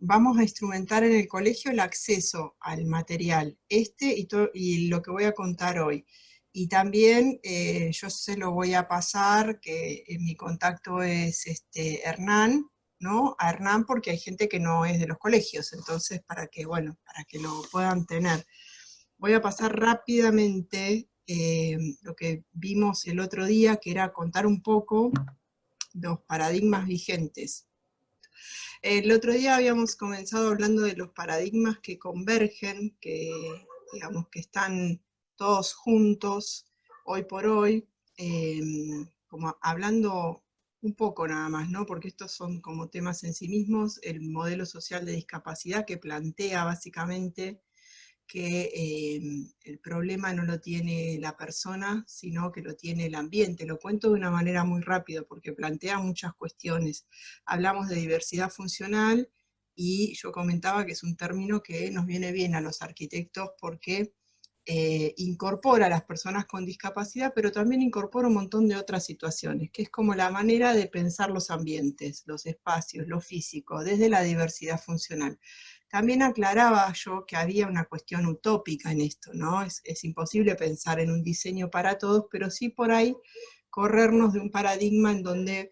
vamos a instrumentar en el colegio el acceso al material, y lo que voy a contar hoy. Y también yo se lo voy a pasar, que mi contacto es Hernán, ¿no? A Hernán, porque hay gente que no es de los colegios, entonces para que, bueno, para que lo puedan tener. Voy a pasar rápidamente lo que vimos el otro día, que era contar un poco los paradigmas vigentes. El otro día habíamos comenzado hablando de los paradigmas que convergen, que digamos que están todos juntos hoy por hoy, eh, como hablando un poco nada más, ¿no? Porque estos son como temas en sí mismos, el modelo social de discapacidad que plantea básicamente que el problema no lo tiene la persona, sino que lo tiene el ambiente. Lo cuento de una manera muy rápida porque plantea muchas cuestiones. Hablamos de diversidad funcional y yo comentaba que es un término que nos viene bien a los arquitectos porque incorpora a las personas con discapacidad, pero también incorpora un montón de otras situaciones, que es como la manera de pensar los ambientes, los espacios, lo físico, desde la diversidad funcional. También aclaraba yo que había una cuestión utópica en esto, ¿no? Es imposible pensar en un diseño para todos, pero sí por ahí corrernos de un paradigma en donde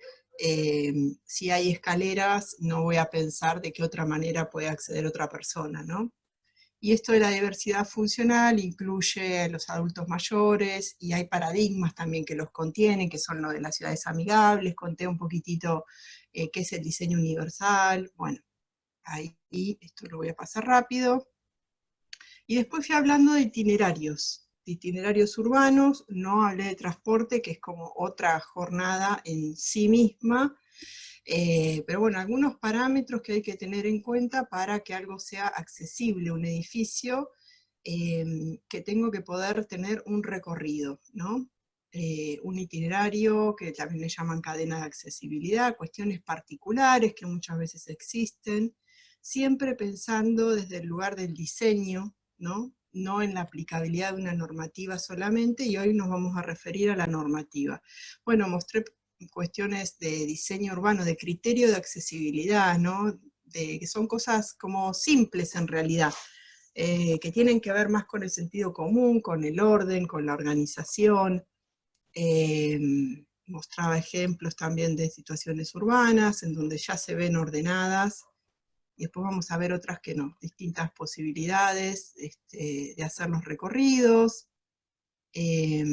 si hay escaleras, no voy a pensar de qué otra manera puede acceder otra persona, ¿no? Y esto de la diversidad funcional incluye a los adultos mayores, y hay paradigmas también que los contienen, que son lo de las ciudades amigables, conté un poquitito qué es el diseño universal, bueno, ahí esto lo voy a pasar rápido. Y después fui hablando de itinerarios urbanos, no hablé de transporte, que es como otra jornada en sí misma, pero bueno, algunos parámetros que hay que tener en cuenta para que algo sea accesible, un edificio, que tengo que poder tener un recorrido, ¿no? Un itinerario, que también le llaman cadena de accesibilidad, cuestiones particulares que muchas veces existen, siempre pensando desde el lugar del diseño, ¿no? No en la aplicabilidad de una normativa solamente, y hoy nos vamos a referir a la normativa. Bueno, mostré cuestiones de diseño urbano, de criterio de accesibilidad, ¿no? Que son cosas como simples en realidad, que tienen que ver más con el sentido común, con el orden, con la organización. Eh, Mostraba ejemplos también de situaciones urbanas, en donde ya se ven ordenadas, y después vamos a ver otras que no, distintas posibilidades de hacer los recorridos. Eh,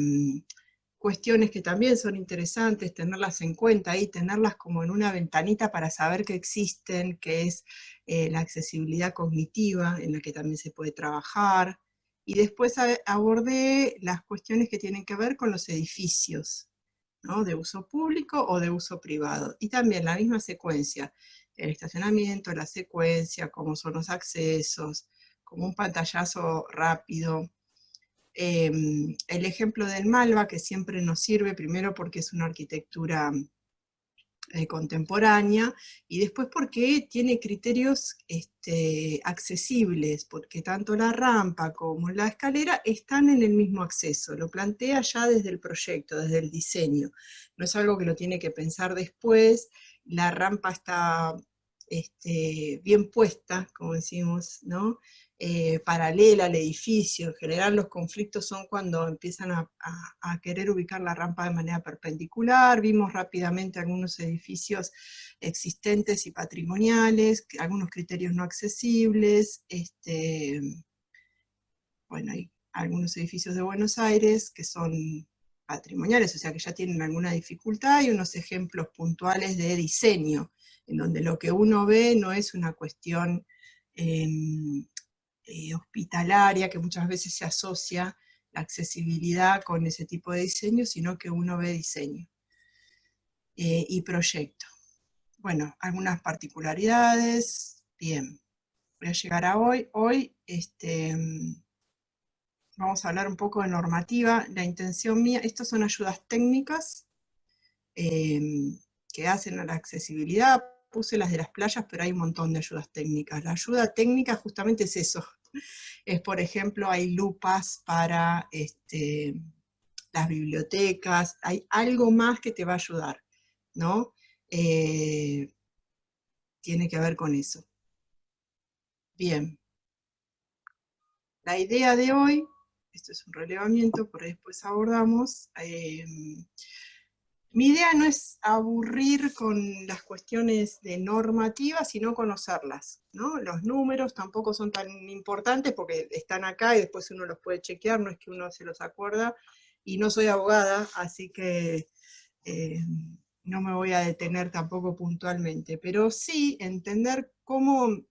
Cuestiones que también son interesantes, tenerlas en cuenta y tenerlas como en una ventanita para saber que existen, que es la accesibilidad cognitiva, en la que también se puede trabajar. Y después abordé las cuestiones que tienen que ver con los edificios, ¿no? De uso público o de uso privado. Y también la misma secuencia, el estacionamiento, la secuencia, cómo son los accesos, como un pantallazo rápido. El ejemplo del Malva, que siempre nos sirve, primero porque es una arquitectura contemporánea, y después porque tiene criterios accesibles, porque tanto la rampa como la escalera están en el mismo acceso, lo plantea ya desde el proyecto, desde el diseño, no es algo que lo tiene que pensar después. La rampa está bien puesta, como decimos, ¿no? Paralela al edificio. En general los conflictos son cuando empiezan a querer ubicar la rampa de manera perpendicular. Vimos rápidamente algunos edificios existentes y patrimoniales, algunos criterios no accesibles. Bueno, hay algunos edificios de Buenos Aires que son patrimoniales, o sea que ya tienen alguna dificultad, y unos ejemplos puntuales de diseño, en donde lo que uno ve no es una cuestión hospitalaria, que muchas veces se asocia la accesibilidad con ese tipo de diseño, sino que uno ve diseño y proyecto. Bueno, algunas particularidades. Bien, voy a llegar a hoy. Hoy vamos a hablar un poco de normativa. La intención mía, estas son ayudas técnicas eh, que hacen a la accesibilidad. Puse las de las playas, pero hay un montón de ayudas técnicas. La ayuda técnica justamente es eso. Es, por ejemplo, hay lupas para las bibliotecas, hay algo más que te va a ayudar, ¿no? Tiene que ver con eso. Bien. La idea de hoy, esto es un relevamiento, por ahí después abordamos, mi idea no es aburrir con las cuestiones de normativa, sino conocerlas, ¿no? Los números tampoco son tan importantes porque están acá y después uno los puede chequear, no es que uno se los acuerda, y no soy abogada, así que no me voy a detener tampoco puntualmente, pero sí entender cómo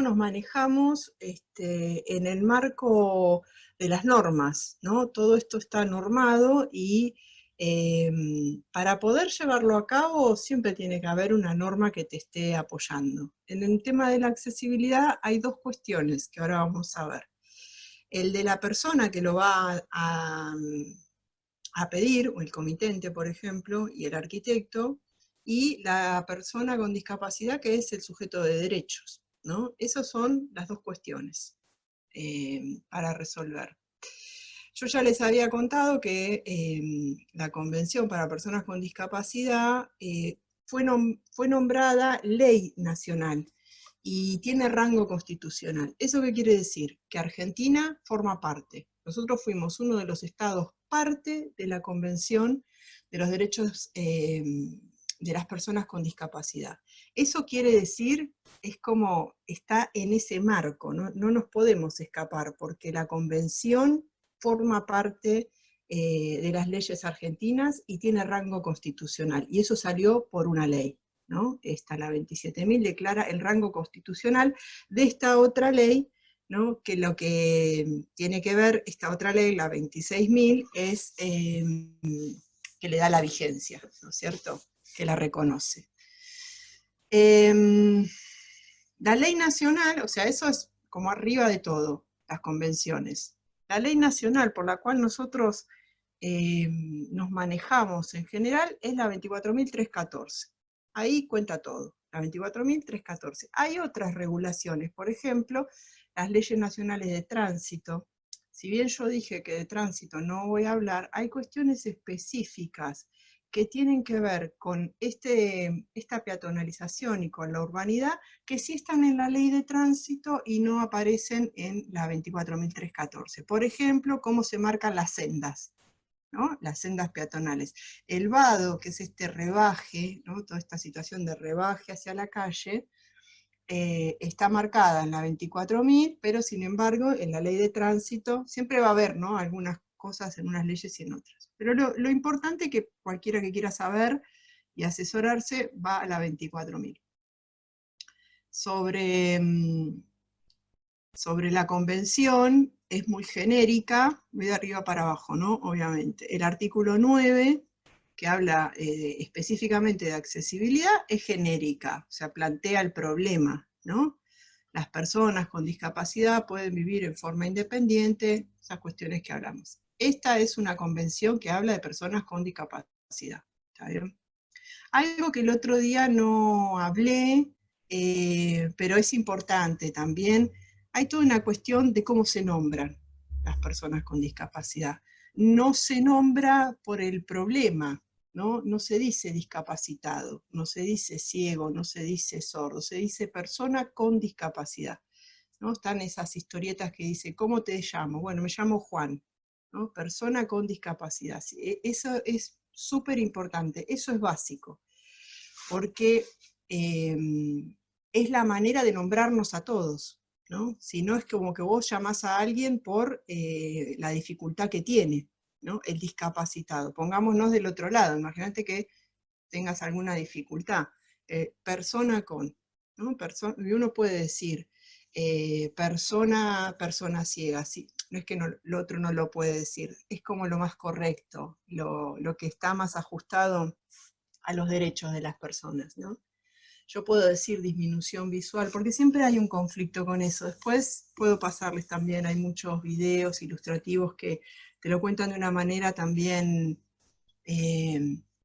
nos manejamos en el marco de las normas, ¿no? Todo esto está normado y para poder llevarlo a cabo siempre tiene que haber una norma que te esté apoyando. En el tema de la accesibilidad hay dos cuestiones que ahora vamos a ver. El de la persona que lo va a pedir, o el comitente, por ejemplo, y el arquitecto, y la persona con discapacidad que es el sujeto de derechos, ¿no? Esas son las dos cuestiones para resolver. Yo ya les había contado que la Convención para Personas con Discapacidad fue nombrada ley nacional y tiene rango constitucional. ¿Eso qué quiere decir? Que Argentina forma parte. Nosotros fuimos uno de los estados parte de la Convención de los Derechos de las Personas con Discapacidad. Eso quiere decir, es como está en ese marco, ¿no? No nos podemos escapar, porque la Convención forma parte de las leyes argentinas y tiene rango constitucional, y eso salió por una ley, ¿no? Esta, la 27.000, declara el rango constitucional de esta otra ley, ¿no? Que lo que tiene que ver, esta otra ley, la 26.000, es que le da la vigencia, ¿no es cierto? Que la reconoce. La ley nacional, o sea, eso es como arriba de todo, las convenciones. La ley nacional por la cual nosotros nos manejamos en general es la 24.314. Ahí cuenta todo, la 24.314. Hay otras regulaciones, por ejemplo, las leyes nacionales de tránsito. Si bien yo dije que de tránsito no voy a hablar, hay cuestiones específicas que tienen que ver con esta peatonalización y con la urbanidad, que sí están en la ley de tránsito y no aparecen en la 24.314. Por ejemplo, cómo se marcan las sendas, ¿no? Las sendas peatonales. El vado, que es este rebaje, ¿no? Toda esta situación de rebaje hacia la calle, está marcada en la 24.000, pero sin embargo en la ley de tránsito siempre va a haber, ¿no? Algunas cosas en unas leyes y en otras. Pero lo importante es que cualquiera que quiera saber y asesorarse va a la 24.000. Sobre la convención es muy genérica, voy de arriba para abajo, ¿no? Obviamente. El artículo 9, que habla específicamente de accesibilidad, es genérica, o sea, plantea el problema, ¿no? Las personas con discapacidad pueden vivir en forma independiente, esas cuestiones que hablamos. Esta es una convención que habla de personas con discapacidad, ¿está bien? Algo que el otro día no hablé, pero es importante también, hay toda una cuestión de cómo se nombran las personas con discapacidad. No se nombra por el problema, ¿no? No se dice discapacitado, no se dice ciego, no se dice sordo, se dice persona con discapacidad, ¿no? Están esas historietas que dice, ¿cómo te llamo? Bueno, me llamo Juan, ¿no? Persona con discapacidad. Eso es súper importante, eso es básico, porque es la manera de nombrarnos a todos, ¿no? Si no es como que vos llamás a alguien por la dificultad que tiene, ¿no? El discapacitado. Pongámonos del otro lado, imagínate que tengas alguna dificultad. Persona con, ¿no? Y uno puede decir persona ciega, sí. No es que lo otro no lo puede decir, es como lo más correcto, lo que está más ajustado a los derechos de las personas, ¿no? Yo puedo decir disminución visual, porque siempre hay un conflicto con eso. Después puedo pasarles también, hay muchos videos ilustrativos que te lo cuentan de una manera también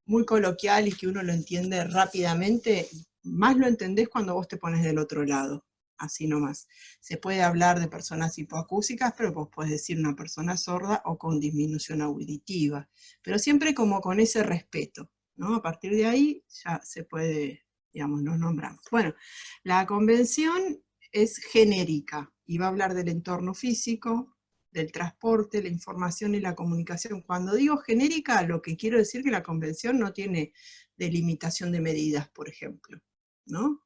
muy coloquial y que uno lo entiende rápidamente. Más lo entendés cuando vos te pones del otro lado, así nomás. Se puede hablar de personas hipoacúsicas, pero vos podés decir una persona sorda o con disminución auditiva, pero siempre como con ese respeto, ¿no? A partir de ahí ya se puede, digamos, nos nombramos. Bueno, la convención es genérica y va a hablar del entorno físico, del transporte, la información y la comunicación. Cuando digo genérica, lo que quiero decir es que la convención no tiene delimitación de medidas, por ejemplo, ¿no?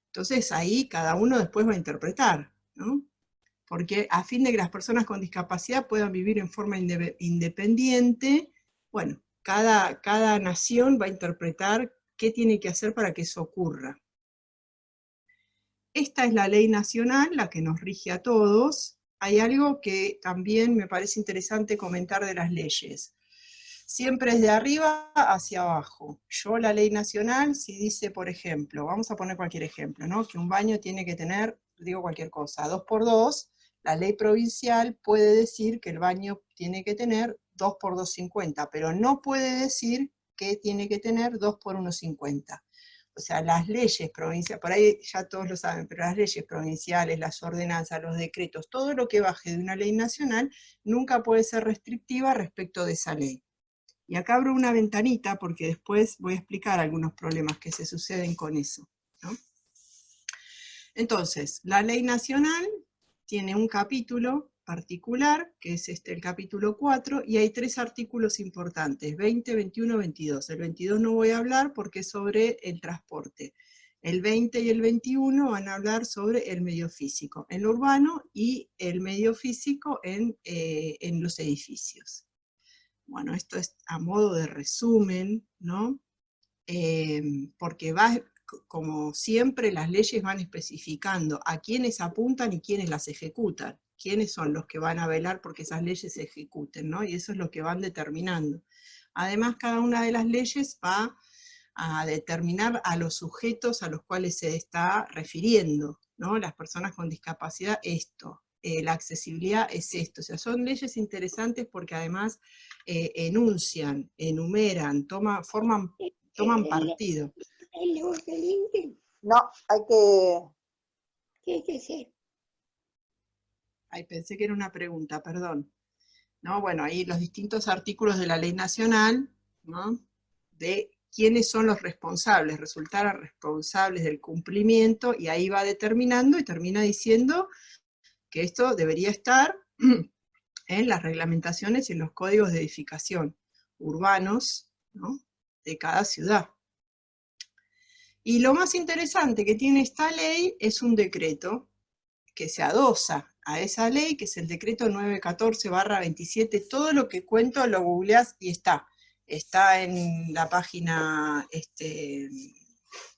Entonces ahí cada uno después va a interpretar, ¿no? Porque a fin de que las personas con discapacidad puedan vivir en forma independiente, bueno, cada nación va a interpretar qué tiene que hacer para que eso ocurra. Esta es la ley nacional, la que nos rige a todos. Hay algo que también me parece interesante comentar de las leyes. Siempre es de arriba hacia abajo. Yo la ley nacional, si dice, por ejemplo, vamos a poner cualquier ejemplo, ¿no? Que un baño tiene que tener, digo cualquier cosa, 2x2, la ley provincial puede decir que el baño tiene que tener 2x2,50, pero no puede decir que tiene que tener 2x1,50. O sea, las leyes provinciales, por ahí ya todos lo saben, pero las leyes provinciales, las ordenanzas, los decretos, todo lo que baje de una ley nacional nunca puede ser restrictiva respecto de esa ley. Y acá abro una ventanita porque después voy a explicar algunos problemas que se suceden con eso, ¿no? Entonces, la ley nacional tiene un capítulo particular, que es el capítulo 4, y hay 3 artículos importantes, 20, 21, 22. El 22 no voy a hablar porque es sobre el transporte. El 20 y el 21 van a hablar sobre el medio físico en lo urbano y el medio físico en los edificios. Bueno, esto es a modo de resumen, ¿no? Porque como siempre, las leyes van especificando a quiénes apuntan y quiénes las ejecutan, quiénes son los que van a velar porque esas leyes se ejecuten, ¿no? Y eso es lo que van determinando. Además, cada una de las leyes va a determinar a los sujetos a los cuales se está refiriendo, ¿no? Las personas con discapacidad, esto. La accesibilidad es esto. O sea, son leyes interesantes porque además enuncian, enumeran, toman partido. No, hay que... ¿Qué es eso? Ay, pensé que era una pregunta, perdón. ¿No? Bueno, ahí los distintos artículos de la ley nacional, ¿no? De quiénes son los responsables, resultar responsables del cumplimiento, y ahí va determinando y termina diciendo que esto debería estar en las reglamentaciones y en los códigos de edificación urbanos, ¿no? De cada ciudad. Y lo más interesante que tiene esta ley es un decreto que se adosa a esa ley, que es el decreto 914/27, todo lo que cuento lo googleás y está en la página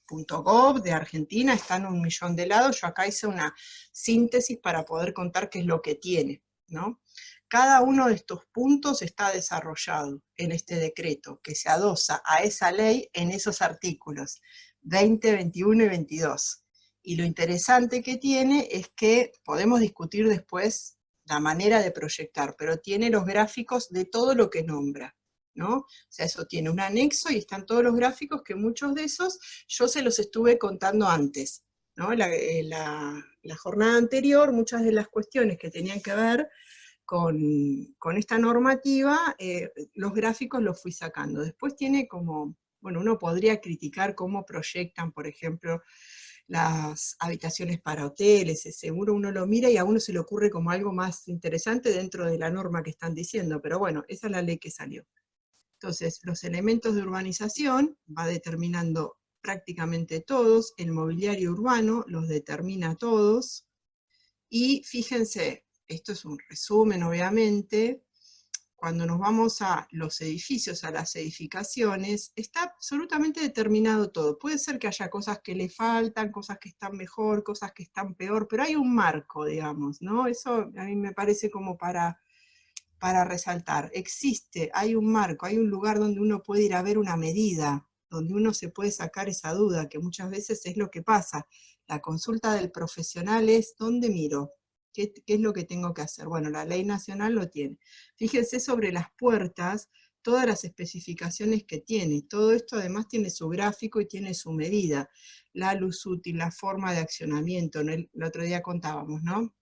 .gov de Argentina, está en 1.000.000 de lados, yo acá hice una síntesis para poder contar qué es lo que tiene, ¿no? Cada uno de estos puntos está desarrollado en este decreto, que se adosa a esa ley en esos artículos 20, 21 y 22. Y lo interesante que tiene es que podemos discutir después la manera de proyectar, pero tiene los gráficos de todo lo que nombra, ¿no? O sea, eso tiene un anexo y están todos los gráficos, que muchos de esos yo se los estuve contando antes, ¿no? La jornada anterior, muchas de las cuestiones que tenían que ver con esta normativa, los gráficos los fui sacando. Después tiene como, bueno, uno podría criticar cómo proyectan, por ejemplo, las habitaciones para hoteles, seguro uno lo mira y a uno se le ocurre como algo más interesante dentro de la norma que están diciendo, pero bueno, esa es la ley que salió. Entonces, los elementos de urbanización va determinando prácticamente todos, el mobiliario urbano los determina todos, y fíjense, esto es un resumen obviamente, cuando nos vamos a los edificios, a las edificaciones, está absolutamente determinado todo. Puede ser que haya cosas que le faltan, cosas que están mejor, cosas que están peor, pero hay un marco, digamos, ¿no? Eso a mí me parece como para resaltar. Existe, hay un marco, hay un lugar donde uno puede ir a ver una medida, donde uno se puede sacar esa duda, que muchas veces es lo que pasa. La consulta del profesional es, ¿dónde miro? ¿Qué es lo que tengo que hacer? Bueno, la ley nacional lo tiene. Fíjense sobre las puertas, todas las especificaciones que tiene. Todo esto además tiene su gráfico y tiene su medida. La luz útil, la forma de accionamiento, el otro día contábamos, ¿no?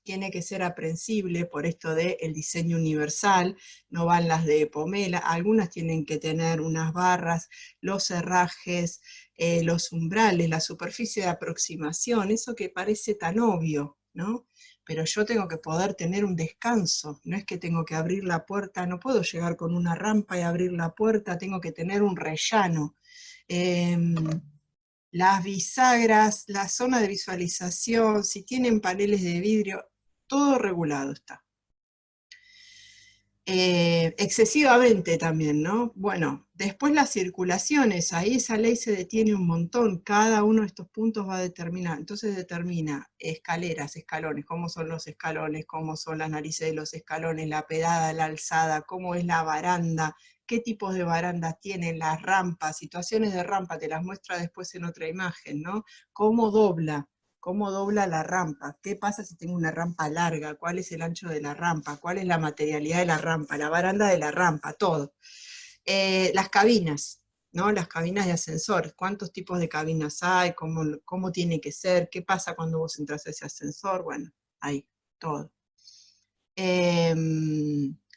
tiene que ser aprensible por esto del diseño universal, no van las de Pomela, algunas tienen que tener unas barras, los herrajes, los umbrales, la superficie de aproximación, eso que parece tan obvio, ¿no? Pero yo tengo que poder tener un descanso, no es que tengo que abrir la puerta, no puedo llegar con una rampa y abrir la puerta, tengo que tener un rellano. Las bisagras, la zona de visualización, si tienen paneles de vidrio, todo regulado está. Excesivamente también, ¿no? Bueno, después las circulaciones, ahí esa ley se detiene un montón, cada uno de estos puntos va a determinar, entonces determina escaleras, escalones, cómo son los escalones, cómo son las narices de los escalones, la pedada, la alzada, cómo es la baranda, qué tipos de barandas tienen, las rampas, situaciones de rampa, te las muestra después en otra imagen, ¿no? Cómo dobla la rampa, qué pasa si tengo una rampa larga, cuál es el ancho de la rampa, cuál es la materialidad de la rampa, la baranda de la rampa, todo. Las cabinas, ¿no? Las cabinas de ascensor, cuántos tipos de cabinas hay, cómo tiene que ser, qué pasa cuando vos entras a ese ascensor, bueno, ahí, todo.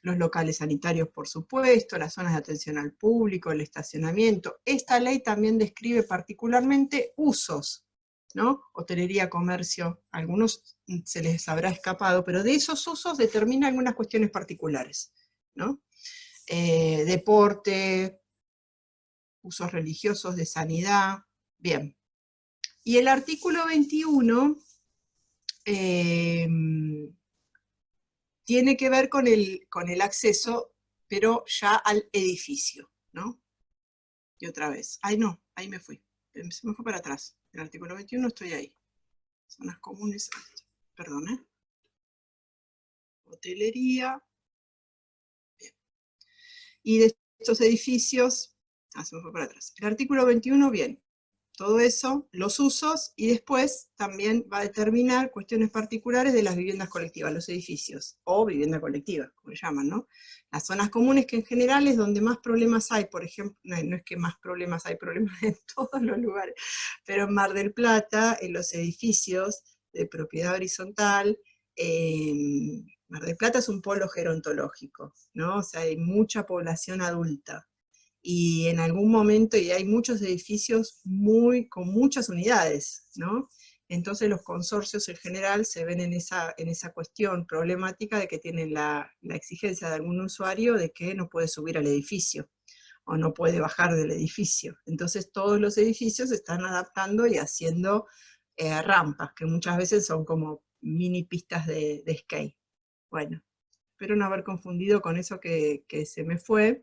Los locales sanitarios, por supuesto, las zonas de atención al público, el estacionamiento. Esta ley también describe particularmente usos, ¿no? Hotelería, comercio, algunos se les habrá escapado, pero de esos usos determina algunas cuestiones particulares, ¿no? Deporte, usos religiosos, de sanidad, bien. Y el artículo 21 tiene que ver con el acceso, pero ya al edificio, ¿no? Y otra vez, ay no, ahí me fui, se me fue para atrás, el artículo 21 estoy ahí. Zonas comunes, perdón, hotelería. Bien. Y de estos edificios, se me fue para atrás. El artículo 21, bien, todo eso, los usos, y después también va a determinar cuestiones particulares de las viviendas colectivas, los edificios, o vivienda colectiva, como le llaman, ¿no? Las zonas comunes, que en general es donde más problemas hay, por ejemplo, no es que más problemas hay en todos los lugares, pero en Mar del Plata, en los edificios de propiedad horizontal, Mar del Plata es un polo gerontológico, ¿no? O sea, hay mucha población adulta, y en algún momento, y hay muchos edificios con muchas unidades, ¿no? Entonces los consorcios en general se ven en esa cuestión problemática de que tienen la exigencia de algún usuario de que no puede subir al edificio, o no puede bajar del edificio. Entonces todos los edificios se están adaptando y haciendo rampas, que muchas veces son como mini pistas de skate. Bueno, espero no haber confundido con eso que se me fue.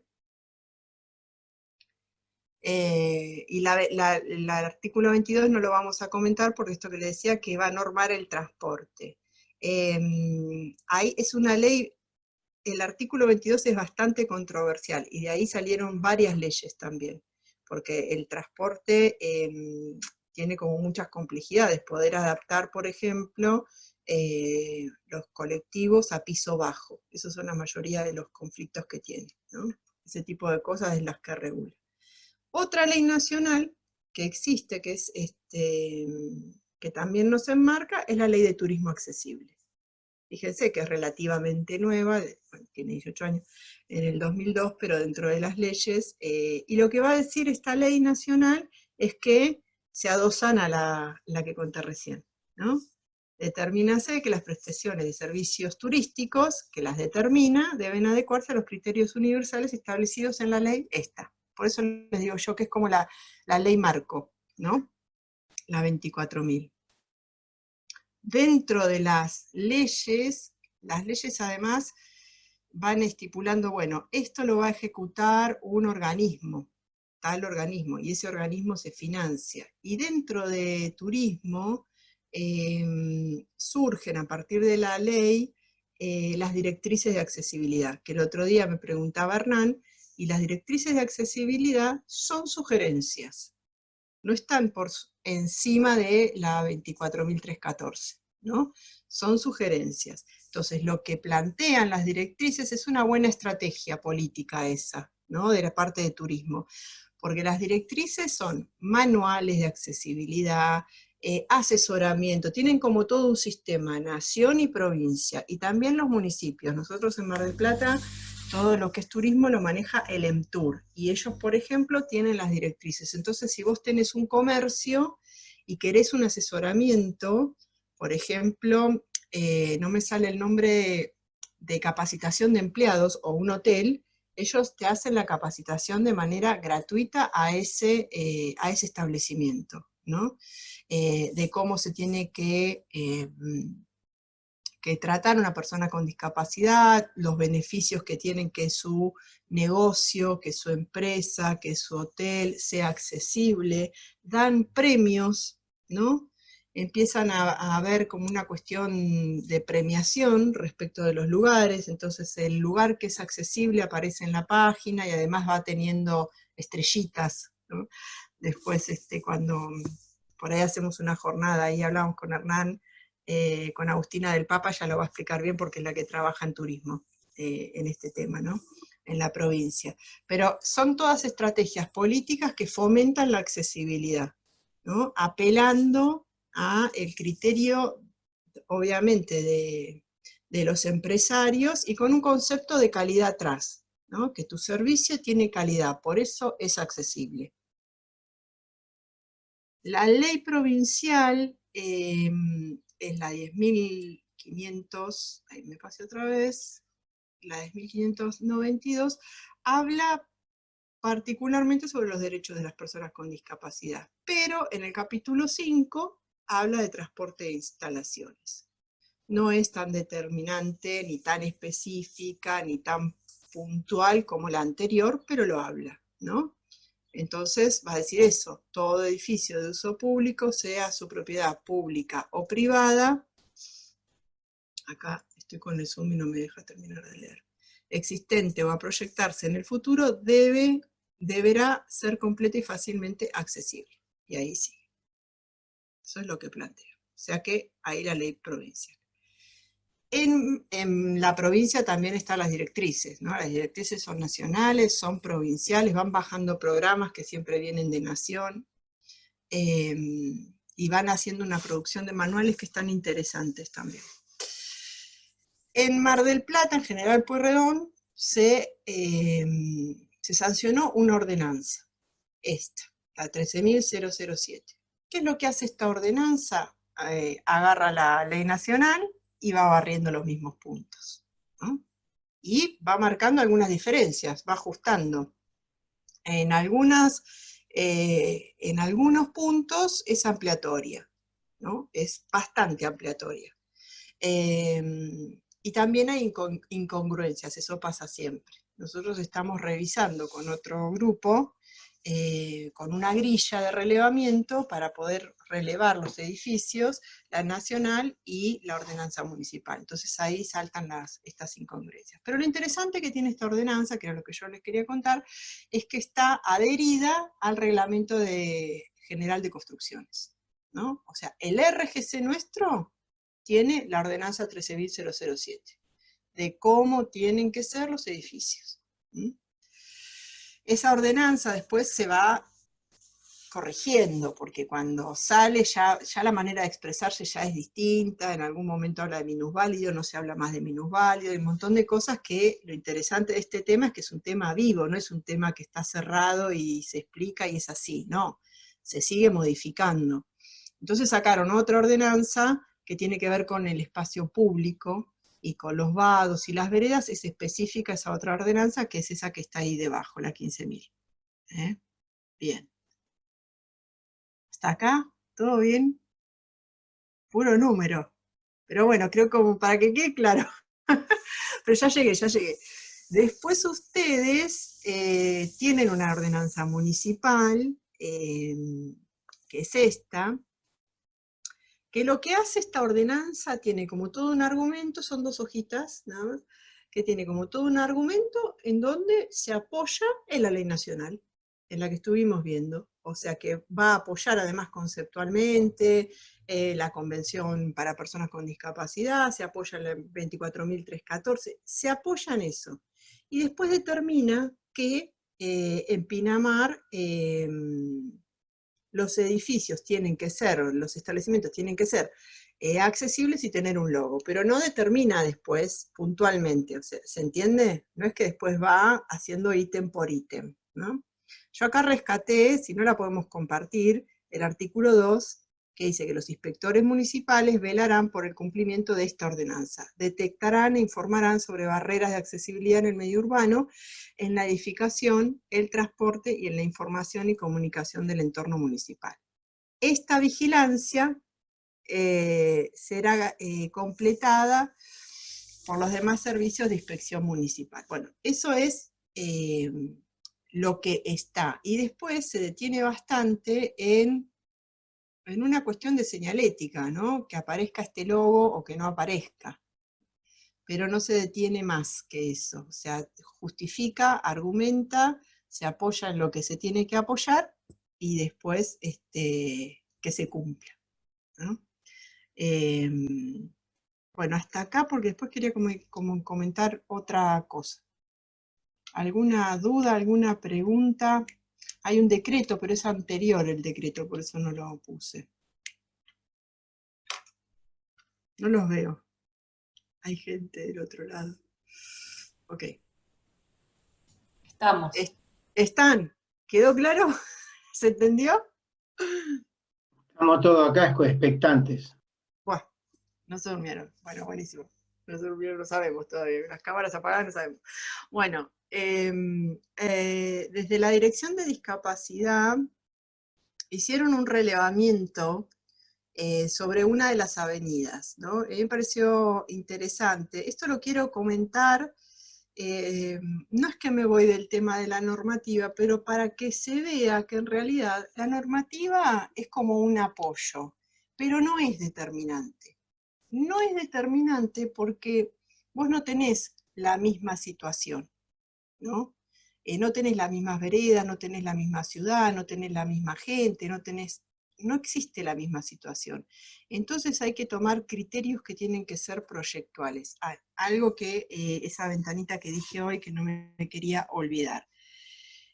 Y el artículo 22 no lo vamos a comentar porque esto que le decía que va a normar el transporte. Ahí es una ley, el artículo 22 es bastante controversial y de ahí salieron varias leyes también, porque el transporte tiene como muchas complejidades, poder adaptar, por ejemplo, los colectivos a piso bajo. Esos son la mayoría de los conflictos que tiene, ¿no? Ese tipo de cosas es las que regula. Otra ley nacional que existe, que también nos enmarca, es la ley de turismo accesible. Fíjense que es relativamente nueva, bueno, tiene 18 años, en el 2002, pero dentro de las leyes, y lo que va a decir esta ley nacional es que se adosan a la que conté recién, ¿no? Determínase que las prestaciones de servicios turísticos, que las determina, deben adecuarse a los criterios universales establecidos en la ley esta. Por eso les digo yo que es como la ley marco, ¿no? La 24.000. Dentro de las leyes además van estipulando, bueno, esto lo va a ejecutar un organismo, tal organismo, y ese organismo se financia. Y dentro de turismo surgen a partir de la ley las directrices de accesibilidad, que el otro día me preguntaba Hernán, y las directrices de accesibilidad son sugerencias, no están por encima de la 24.314, ¿no? Son sugerencias. Entonces, lo que plantean las directrices es una buena estrategia política esa, ¿no? De la parte de turismo, porque las directrices son manuales de accesibilidad, asesoramiento, tienen como todo un sistema, nación y provincia, y también los municipios. Nosotros en Mar del Plata, todo lo que es turismo lo maneja el EMTUR, y ellos, por ejemplo, tienen las directrices. Entonces, si vos tenés un comercio y querés un asesoramiento, por ejemplo, no me sale el nombre de capacitación de empleados o un hotel, ellos te hacen la capacitación de manera gratuita a ese establecimiento, ¿no? De cómo se tiene que tratar a una persona con discapacidad, los beneficios que tienen que su negocio, que su empresa, que su hotel sea accesible, dan premios, ¿no? Empiezan a ver como una cuestión de premiación respecto de los lugares, entonces el lugar que es accesible aparece en la página y además va teniendo estrellitas, ¿no? Después cuando por ahí hacemos una jornada y hablamos con Hernán, con Agustina del Papa, ya lo va a explicar bien porque es la que trabaja en turismo en este tema, ¿no? En la provincia. Pero son todas estrategias políticas que fomentan la accesibilidad, ¿no? Apelando a el criterio, obviamente, de los empresarios y con un concepto de calidad atrás, ¿no? Que tu servicio tiene calidad, por eso es accesible. La ley provincial es la 10.500, ahí me pasé otra vez, la 10.592, habla particularmente sobre los derechos de las personas con discapacidad, pero en el capítulo 5 habla de transporte de instalaciones. No es tan determinante, ni tan específica, ni tan puntual como la anterior, pero lo habla, ¿no? Entonces va a decir eso, todo edificio de uso público, sea su propiedad pública o privada, acá estoy con el zoom y no me deja terminar de leer, existente o a proyectarse en el futuro, deberá ser completa y fácilmente accesible. Y ahí sigue. Eso es lo que planteo. O sea que ahí la ley provincial. En la provincia también están las directrices, ¿no? Las directrices son nacionales, son provinciales, van bajando programas que siempre vienen de nación, y van haciendo una producción de manuales que están interesantes también. En Mar del Plata, en General Pueyrredón, se sancionó una ordenanza, esta, la 13.007. ¿Qué es lo que hace esta ordenanza? Agarra la ley nacional y va barriendo los mismos puntos, ¿no? Y va marcando algunas diferencias, va ajustando. En algunos puntos es ampliatoria, ¿no? Es bastante ampliatoria. Y también hay incongruencias, eso pasa siempre. Nosotros estamos revisando con otro grupo, con una grilla de relevamiento para poder relevar los edificios, la nacional y la ordenanza municipal. Entonces ahí saltan estas incongruencias. Pero lo interesante que tiene esta ordenanza, que era lo que yo les quería contar, es que está adherida al reglamento general de construcciones, ¿no? O sea, el RGC nuestro tiene la ordenanza 13.007, de cómo tienen que ser los edificios. Esa ordenanza después se va corrigiendo, porque cuando sale ya la manera de expresarse ya es distinta, en algún momento habla de minusválido, no se habla más de minusválido, hay un montón de cosas que lo interesante de este tema es que es un tema vivo, no es un tema que está cerrado y se explica y es así, no, se sigue modificando. Entonces sacaron otra ordenanza que tiene que ver con el espacio público y con los vados y las veredas, es específica esa otra ordenanza, que es esa que está ahí debajo, la 15.000. Bien. ¿Hasta acá? ¿Todo bien? Puro número. Pero bueno, creo como para que quede claro. Pero ya llegué. Después ustedes tienen una ordenanza municipal, que es esta, que lo que hace esta ordenanza tiene como todo un argumento, son 2 hojitas nada más, que tiene como todo un argumento en donde se apoya en la ley nacional, en la que estuvimos viendo, o sea que va a apoyar además conceptualmente la Convención para Personas con Discapacidad, se apoya en la 24.314, se apoya en eso. Y después determina que en Pinamar los edificios tienen que ser, los establecimientos tienen que ser accesibles y tener un logo, pero no determina después puntualmente, o sea, ¿se entiende? No es que después va haciendo ítem por ítem, ¿no? Yo acá rescaté, si no la podemos compartir, el artículo 2, que dice que los inspectores municipales velarán por el cumplimiento de esta ordenanza, detectarán e informarán sobre barreras de accesibilidad en el medio urbano, en la edificación, el transporte y en la información y comunicación del entorno municipal. Esta vigilancia será completada por los demás servicios de inspección municipal. Bueno, eso es lo que está. Y después se detiene bastante en una cuestión de señalética, ¿no? Que aparezca este logo o que no aparezca. Pero no se detiene más que eso. O sea, justifica, argumenta, se apoya en lo que se tiene que apoyar y después que se cumpla, ¿no? Bueno, hasta acá, porque después quería como comentar otra cosa. ¿Alguna duda, alguna pregunta? Hay un decreto, pero es anterior el decreto, por eso no lo puse. No los veo. Hay gente del otro lado. Ok. Estamos. ¿Están? ¿Quedó claro? ¿Se entendió? Estamos todos acá expectantes. Bueno, no se durmieron. Bueno, buenísimo. No se durmieron, no sabemos todavía. Las cámaras apagadas no sabemos. Bueno, desde la Dirección de Discapacidad hicieron un relevamiento sobre una de las avenidas, ¿no? A mí me pareció interesante. Esto lo quiero comentar, no es que me voy del tema de la normativa, pero para que se vea que en realidad la normativa es como un apoyo, pero no es determinante. No es determinante porque vos no tenés la misma situación, ¿no? No tenés las mismas veredas, no tenés la misma ciudad, no tenés la misma gente, no existe la misma situación. Entonces hay que tomar criterios que tienen que ser proyectuales. Algo que esa ventanita que dije hoy que no me quería olvidar.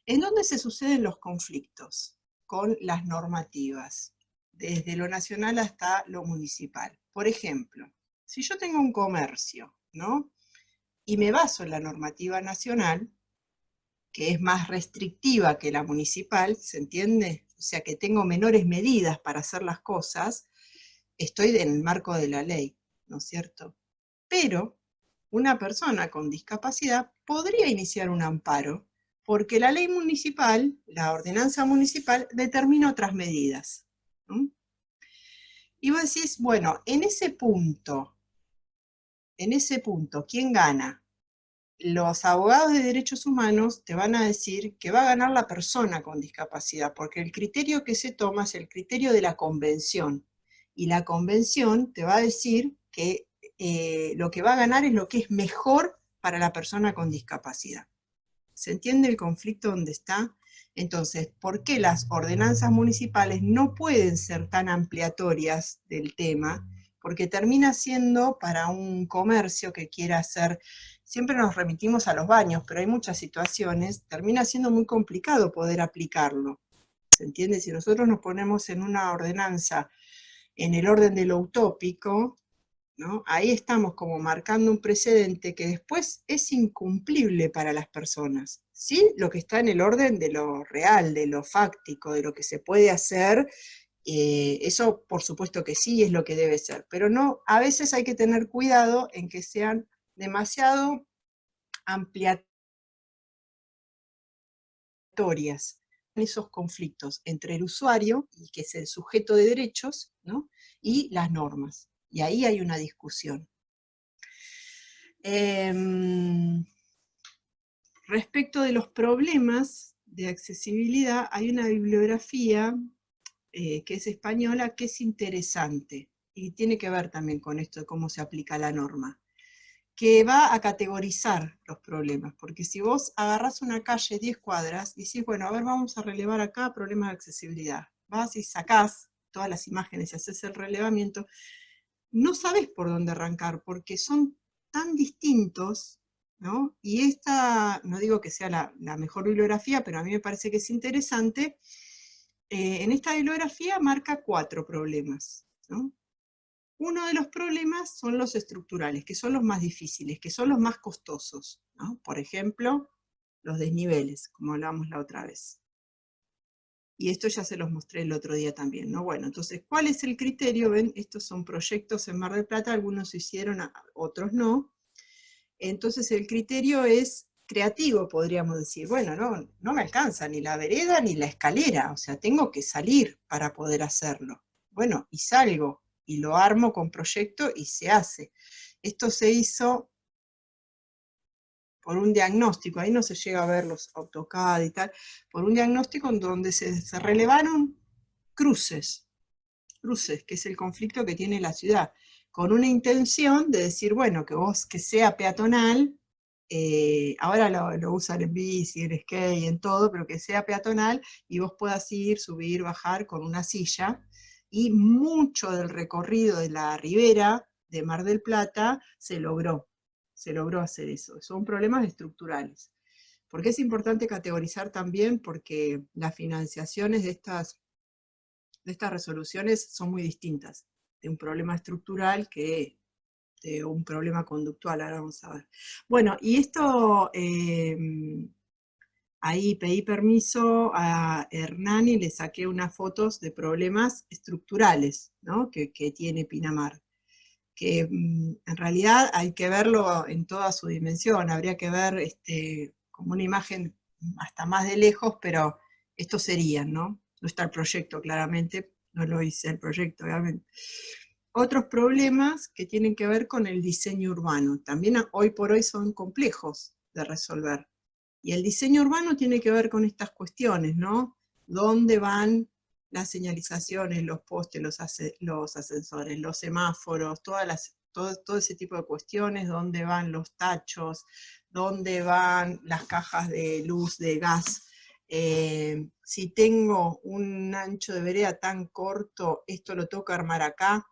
¿En dónde se suceden los conflictos con las normativas? Desde lo nacional hasta lo municipal. Por ejemplo, si yo tengo un comercio, ¿no? Y me baso en la normativa nacional, que es más restrictiva que la municipal, ¿se entiende? O sea, que tengo menores medidas para hacer las cosas, estoy en el marco de la ley, ¿no es cierto? Pero una persona con discapacidad podría iniciar un amparo, porque la ley municipal, la ordenanza municipal, determina otras medidas. Y vos decís, bueno, en ese punto, ¿quién gana? Los abogados de derechos humanos te van a decir que va a ganar la persona con discapacidad, porque el criterio que se toma es el criterio de la convención, y la convención te va a decir que lo que va a ganar es lo que es mejor para la persona con discapacidad. ¿Se entiende el conflicto donde está? Entonces, ¿por qué las ordenanzas municipales no pueden ser tan ampliatorias del tema? Porque termina siendo para un comercio que quiera hacer, siempre nos remitimos a los baños, pero hay muchas situaciones, termina siendo muy complicado poder aplicarlo. ¿Se entiende? Si nosotros nos ponemos en una ordenanza en el orden de lo utópico, ¿no? Ahí estamos como marcando un precedente que después es incumplible para las personas. ¿Sí? Lo que está en el orden de lo real, de lo fáctico, de lo que se puede hacer, eso por supuesto que sí es lo que debe ser, pero no, a veces hay que tener cuidado en que sean demasiado ampliatorias esos conflictos entre el usuario, y que es el sujeto de derechos, ¿no? Y las normas. Y ahí hay una discusión. Respecto de los problemas de accesibilidad, hay una bibliografía que es española, que es interesante, y tiene que ver también con esto de cómo se aplica la norma, que va a categorizar los problemas, porque si vos agarrás una calle 10 cuadras y decís, bueno, a ver, vamos a relevar acá problemas de accesibilidad, vas y sacás todas las imágenes y haces el relevamiento, no sabés por dónde arrancar, porque son tan distintos, ¿no? Y esta, no digo que sea la mejor bibliografía, pero a mí me parece que es interesante, en esta bibliografía marca 4 problemas, ¿no? Uno de los problemas son los estructurales, que son los más difíciles, que son los más costosos, ¿no? Por ejemplo, los desniveles, como hablábamos la otra vez. Y esto ya se los mostré el otro día también, ¿no? Bueno, entonces, ¿cuál es el criterio? Ven, estos son proyectos en Mar del Plata, algunos se hicieron, otros no. Entonces el criterio es creativo, podríamos decir. Bueno, no me alcanza ni la vereda ni la escalera, o sea, tengo que salir para poder hacerlo. Bueno, y salgo, y lo armo con proyecto y se hace. Esto se hizo por un diagnóstico, ahí no se llega a ver los AutoCAD y tal, por un diagnóstico en donde se relevaron cruces, que es el conflicto que tiene la ciudad, con una intención de decir, bueno, que sea peatonal, ahora lo usan en bici, en skate, en todo, pero que sea peatonal y vos puedas ir, subir, bajar con una silla, y mucho del recorrido de la ribera de Mar del Plata se logró hacer eso. Son problemas estructurales. ¿Por qué es importante categorizar también? Porque las financiaciones de estas resoluciones son muy distintas, de un problema estructural que de un problema conductual. Ahora vamos a ver. Bueno, y esto, ahí pedí permiso a Hernani, le saqué unas fotos de problemas estructurales, ¿no? que tiene Pinamar, que en realidad hay que verlo en toda su dimensión, habría que ver como una imagen hasta más de lejos, pero estos serían, ¿no? No está el proyecto, claramente, no lo hice el proyecto, obviamente. Otros problemas que tienen que ver con el diseño urbano, también hoy por hoy son complejos de resolver. Y el diseño urbano tiene que ver con estas cuestiones, ¿no? ¿Dónde van las señalizaciones, los postes, los ascensores, los semáforos, todo ese tipo de cuestiones? ¿Dónde van los tachos? ¿Dónde van las cajas de luz, de gas? Si tengo un ancho de vereda tan corto, ¿esto lo tengo que armar acá?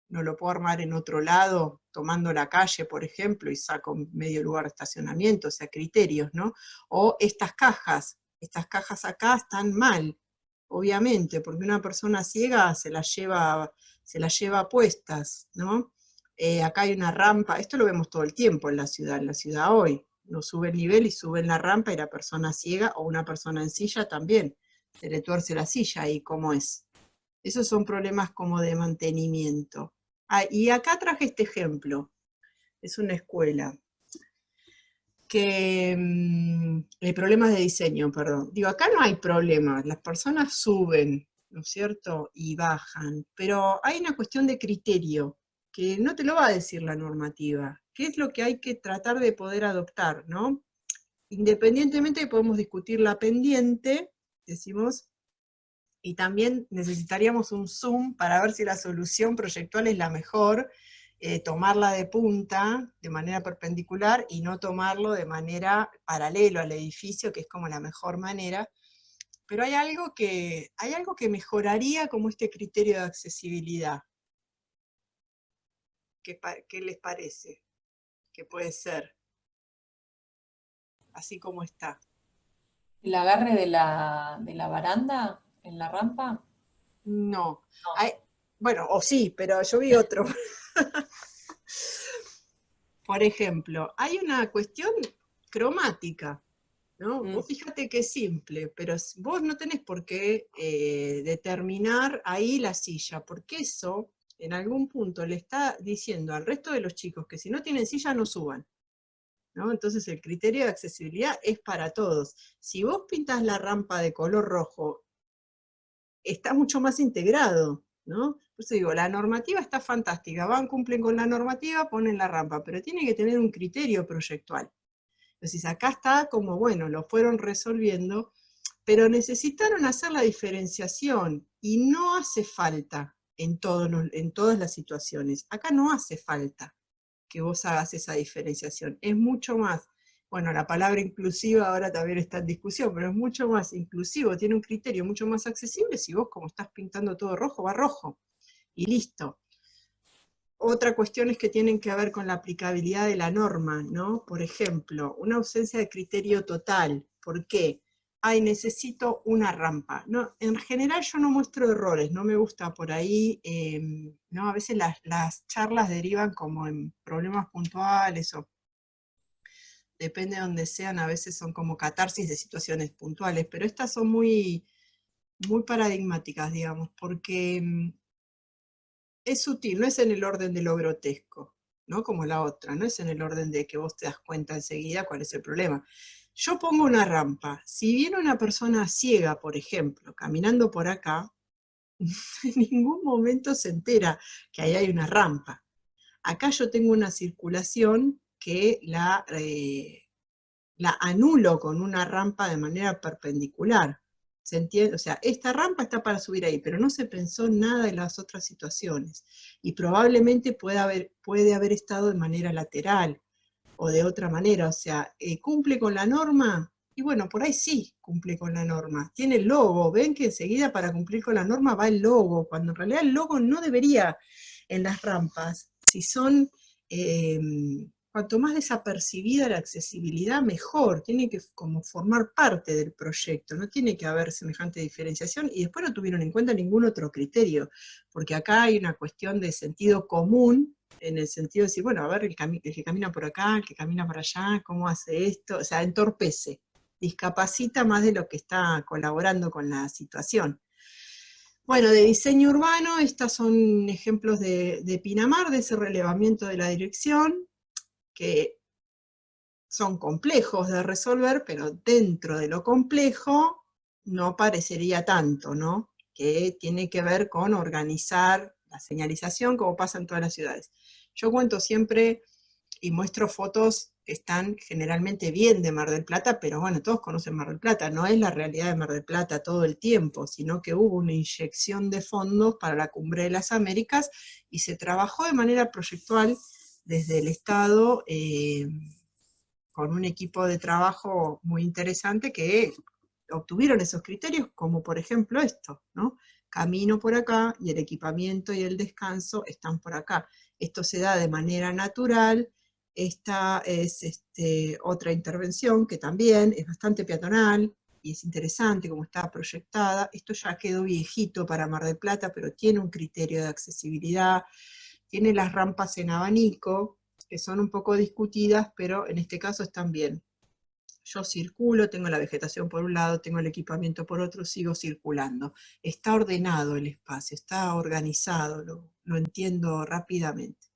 ¿No lo puedo armar en otro lado, tomando la calle, por ejemplo, y saco medio lugar de estacionamiento? O sea, criterios, ¿no? O estas cajas acá están mal, obviamente, porque una persona ciega se las lleva puestas, ¿no? Acá hay una rampa, esto lo vemos todo el tiempo en la ciudad hoy, no sube el nivel y sube en la rampa, y la persona ciega o una persona en silla también, se le tuerce la silla, y ¿cómo es? Esos son problemas como de mantenimiento. Ah, y acá traje este ejemplo, es una escuela, que problemas de diseño, perdón. Digo, acá no hay problemas, las personas suben, ¿no es cierto? Y bajan, pero hay una cuestión de criterio, que no te lo va a decir la normativa, que es lo que hay que tratar de poder adoptar, ¿no? Independientemente podemos discutir la pendiente, decimos, y también necesitaríamos un zoom para ver si la solución proyectual es la mejor, tomarla de punta, de manera perpendicular, y no tomarlo de manera paralelo al edificio, que es como la mejor manera. Pero hay algo que mejoraría como este criterio de accesibilidad. ¿Qué les parece? ¿Qué puede ser? Así como está. ¿El agarre de la baranda en la rampa? No. Bueno, o sí, pero yo vi otro. Por ejemplo, hay una cuestión cromática, ¿no? Vos fíjate que es simple, pero vos no tenés por qué determinar ahí la silla, porque eso en algún punto le está diciendo al resto de los chicos que si no tienen silla no suban, ¿no? Entonces el criterio de accesibilidad es para todos. Si vos pintas la rampa de color rojo, está mucho más integrado, ¿no? Por eso digo, la normativa está fantástica, cumplen con la normativa, ponen la rampa, pero tiene que tener un criterio proyectual. Entonces acá está como, bueno, lo fueron resolviendo, pero necesitaron hacer la diferenciación, y no hace falta en todas las situaciones. Acá no hace falta que vos hagas esa diferenciación, es mucho más. Bueno, la palabra inclusiva ahora también está en discusión, pero es mucho más inclusivo, tiene un criterio mucho más accesible si vos, como estás pintando todo rojo, va rojo, y listo. Otra cuestión es que tienen que ver con la aplicabilidad de la norma, ¿no? Por ejemplo, una ausencia de criterio total. ¿Por qué? ay, necesito una rampa. No, en general yo no muestro errores, no me gusta por ahí, ¿no? A veces las charlas derivan como en problemas puntuales, o depende de donde sean, a veces son como catarsis de situaciones puntuales, pero estas son muy, muy paradigmáticas, digamos, porque es sutil, no es en el orden de lo grotesco, ¿no? Como la otra, no es en el orden de que vos te das cuenta enseguida cuál es el problema. Yo pongo una rampa, si viene una persona ciega, por ejemplo, caminando por acá, en ningún momento se entera que ahí hay una rampa. Acá yo tengo una circulación que la anulo con una rampa de manera perpendicular. ¿Se entiende? O sea, esta rampa está para subir ahí, pero no se pensó nada de las otras situaciones. Y probablemente puede haber estado de manera lateral o de otra manera. O sea, ¿cumple con la norma? Y bueno, por ahí sí cumple con la norma. Tiene el logo. Ven que enseguida para cumplir con la norma va el logo, cuando en realidad el logo no debería en las rampas. Si son... cuanto más desapercibida la accesibilidad, mejor, tiene que como formar parte del proyecto, no tiene que haber semejante diferenciación, y después no tuvieron en cuenta ningún otro criterio, porque acá hay una cuestión de sentido común, en el sentido de decir, bueno, a ver, el que camina por acá, el que camina por allá, cómo hace esto, o sea, entorpece, discapacita más de lo que está colaborando con la situación. Bueno, de diseño urbano, estos son ejemplos de Pinamar, de ese relevamiento de la dirección, que son complejos de resolver, pero dentro de lo complejo no parecería tanto, ¿no? Que tiene que ver con organizar la señalización como pasa en todas las ciudades. Yo cuento siempre y muestro fotos que están generalmente bien de Mar del Plata, pero bueno, todos conocen Mar del Plata, no es la realidad de Mar del Plata todo el tiempo, sino que hubo una inyección de fondos para la Cumbre de las Américas y se trabajó de manera proyectual desde el Estado, con un equipo de trabajo muy interesante que obtuvieron esos criterios, como por ejemplo esto, ¿no? Camino por acá y el equipamiento y el descanso están por acá. Esto se da de manera natural. Esta es otra intervención que también es bastante peatonal y es interesante como está proyectada. Esto ya quedó viejito para Mar del Plata, pero tiene un criterio de accesibilidad, tiene las rampas en abanico, que son un poco discutidas, pero en este caso están bien. Yo circulo, tengo la vegetación por un lado, tengo el equipamiento por otro, sigo circulando. Está ordenado el espacio, está organizado, lo entiendo rápidamente.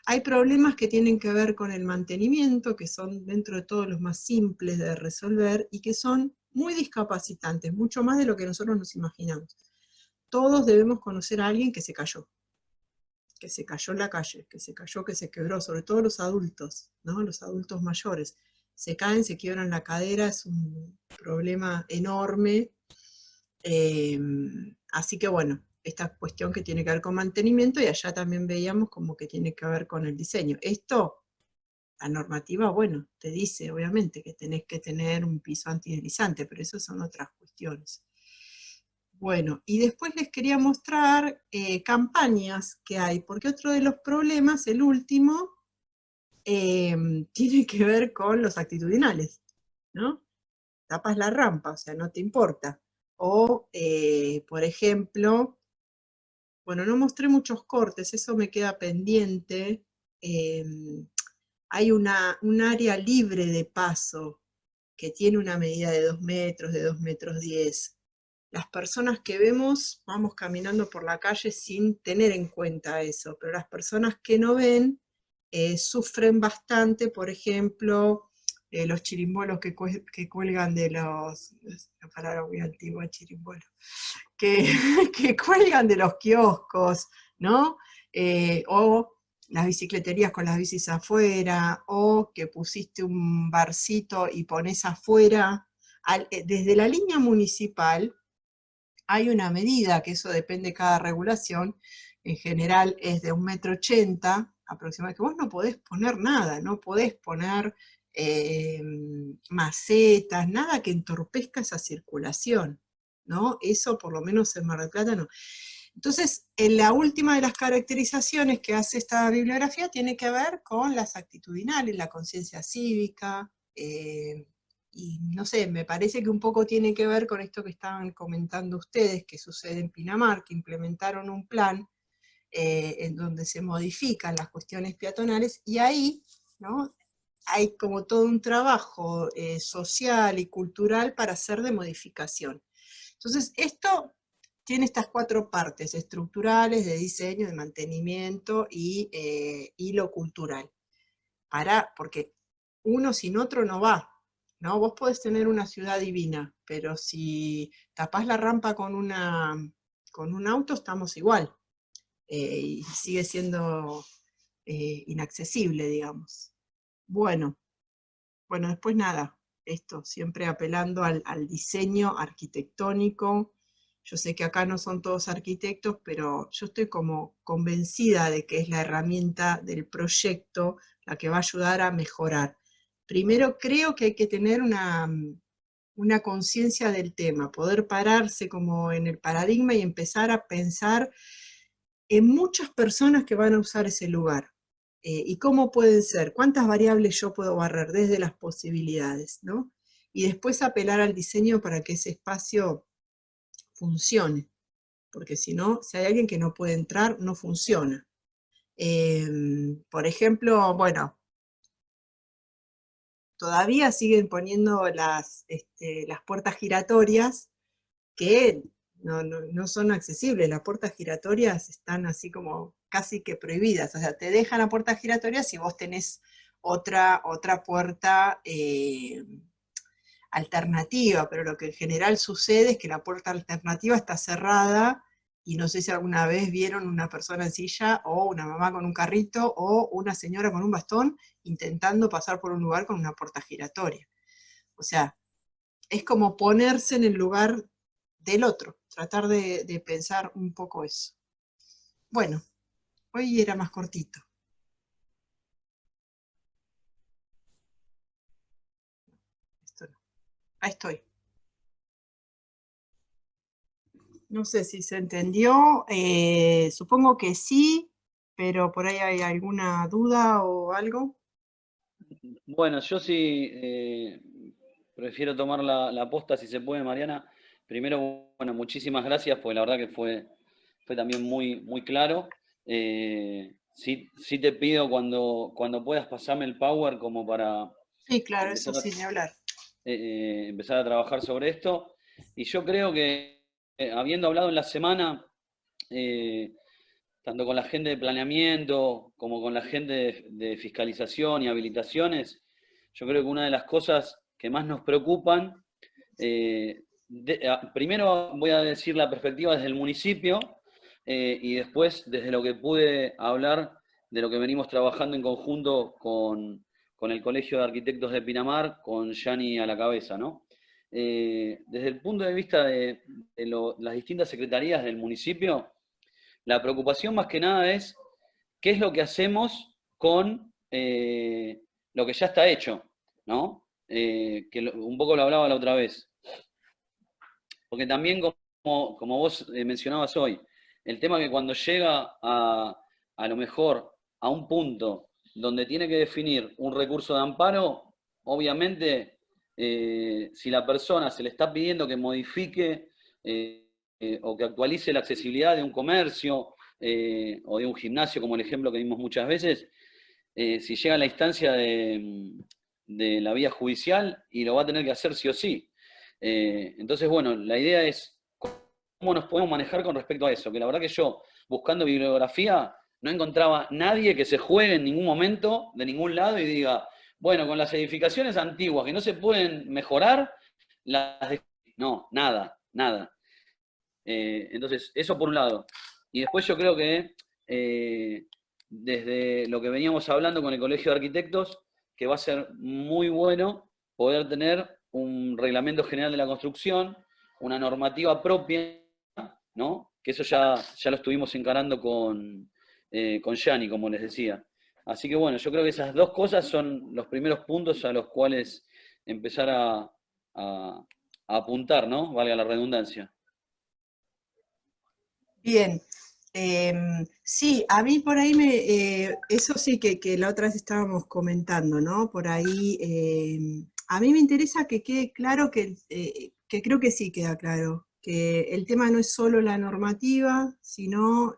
Hay problemas que tienen que ver con el mantenimiento, que son dentro de todos los más simples de resolver, y que son muy discapacitantes, mucho más de lo que nosotros nos imaginamos. Todos debemos conocer a alguien que se cayó en la calle, que se cayó, que se quebró, sobre todo los adultos, ¿no? Los adultos mayores. Se caen, se quiebran la cadera, es un problema enorme. Así que bueno, esta cuestión que tiene que ver con mantenimiento, y allá también veíamos como que tiene que ver con el diseño. Esto, la normativa, bueno, te dice obviamente que tenés que tener un piso antideslizante, pero eso son otras cuestiones. Bueno, y después les quería mostrar campañas que hay, porque otro de los problemas, el último, tiene que ver con los actitudinales, ¿no? Tapas la rampa, o sea, no te importa. O, por ejemplo, bueno, no mostré muchos cortes, eso me queda pendiente. Hay un área libre de paso que tiene una medida de 2 metros, de 2,10 metros. Las personas que vemos, vamos caminando por la calle sin tener en cuenta eso, pero las personas que no ven sufren bastante, por ejemplo, los chirimbolos que cuelgan de los, es una palabra muy antigua, chirimbolo, que cuelgan de los kioscos, ¿no? O las bicicleterías con las bicis afuera, o que pusiste un barcito y pones afuera. Desde la línea municipal hay una medida, que eso depende de cada regulación, en general es de 1,80 m aproximadamente, que vos no podés poner nada, no podés poner macetas, nada que entorpezca esa circulación, ¿no? Eso por lo menos en Mar del Plata no. Entonces, en la última de las caracterizaciones que hace esta bibliografía tiene que ver con las actitudinales, la conciencia cívica, y no sé, me parece que un poco tiene que ver con esto que estaban comentando ustedes, que sucede en Pinamar, que implementaron un plan en donde se modifican las cuestiones peatonales, y ahí, ¿no?, hay como todo un trabajo social y cultural para hacer de modificación. Entonces, esto tiene estas 4 partes estructurales, de diseño, de mantenimiento y lo cultural. Porque uno sin otro no va, ¿no? Vos podés tener una ciudad divina, pero si tapás la rampa con un auto, estamos igual. Y sigue siendo inaccesible, digamos. Bueno, después nada, esto, siempre apelando al diseño arquitectónico. Yo sé que acá no son todos arquitectos, pero yo estoy como convencida de que es la herramienta del proyecto la que va a ayudar a mejorar. Primero, creo que hay que tener una conciencia del tema, poder pararse como en el paradigma y empezar a pensar en muchas personas que van a usar ese lugar. ¿Y cómo pueden ser? ¿Cuántas variables yo puedo barrer desde las posibilidades, ¿no? Y después apelar al diseño para que ese espacio funcione, porque si no, si hay alguien que no puede entrar, no funciona. Por ejemplo, bueno, todavía siguen poniendo las puertas giratorias que no son accesibles. Las puertas giratorias están así como casi que prohibidas, o sea, te dejan la puerta giratoria si vos tenés otra puerta alternativa, pero lo que en general sucede es que la puerta alternativa está cerrada, y no sé si alguna vez vieron una persona en silla, o una mamá con un carrito, o una señora con un bastón, intentando pasar por un lugar con una puerta giratoria. O sea, es como ponerse en el lugar del otro, tratar de pensar un poco eso. Bueno, hoy era más cortito. Esto no. Ahí estoy. No sé si se entendió, supongo que sí, pero por ahí hay alguna duda o algo. Bueno, yo sí prefiero tomar la posta si se puede, Mariana. Primero, bueno, muchísimas gracias, porque la verdad que fue también muy, muy claro. Sí te pido cuando puedas pasarme el power como para Sí, claro, eso empezar sin hablar. empezar a trabajar sobre esto. Y yo creo que, habiendo hablado en la semana, tanto con la gente de planeamiento como con la gente de fiscalización y habilitaciones, yo creo que una de las cosas que más nos preocupan, primero voy a decir la perspectiva desde el municipio, y después desde lo que pude hablar de lo que venimos trabajando en conjunto con el Colegio de Arquitectos de Pinamar, con Gianni a la cabeza, ¿no? Desde el punto de vista de las distintas secretarías del municipio, la preocupación más que nada es qué es lo que hacemos con lo que ya está hecho, ¿no? Un poco lo hablaba la otra vez. Porque también, como vos mencionabas hoy, el tema que cuando llega a lo mejor a un punto donde tiene que definir un recurso de amparo, obviamente, si la persona se le está pidiendo que modifique o que actualice la accesibilidad de un comercio o de un gimnasio, como el ejemplo que dimos muchas veces, si llega a la instancia de la vía judicial, y lo va a tener que hacer sí o sí. Entonces, bueno, la idea es cómo nos podemos manejar con respecto a eso, que la verdad que yo, buscando bibliografía, no encontraba nadie que se juegue en ningún momento, de ningún lado, y diga, bueno, con las edificaciones antiguas que no se pueden mejorar, no, nada. Entonces, eso por un lado. Y después yo creo que desde lo que veníamos hablando con el Colegio de Arquitectos, que va a ser muy bueno poder tener un reglamento general de la construcción, una normativa propia, ¿no? Que eso ya lo estuvimos encarando con Gianni, como les decía. Así que bueno, yo creo que esas dos cosas son los primeros puntos a los cuales empezar a apuntar, ¿no? Valga la redundancia. Bien, sí, a mí por ahí eso sí que la otra vez estábamos comentando, ¿no? Por ahí A mí me interesa que quede claro que creo que sí queda claro, que el tema no es solo la normativa, sino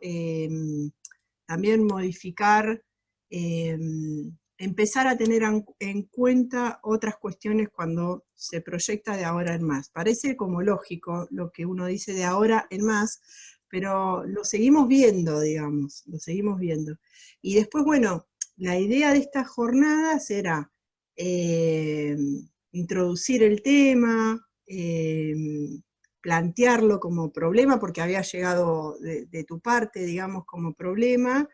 también modificar, empezar a tener en cuenta otras cuestiones cuando se proyecta de ahora en más. Parece como lógico lo que uno dice de ahora en más, pero lo seguimos viendo, digamos, lo seguimos viendo. Y después, bueno, la idea de esta jornada será introducir el tema, plantearlo como problema, porque había llegado de tu parte, digamos, como problema,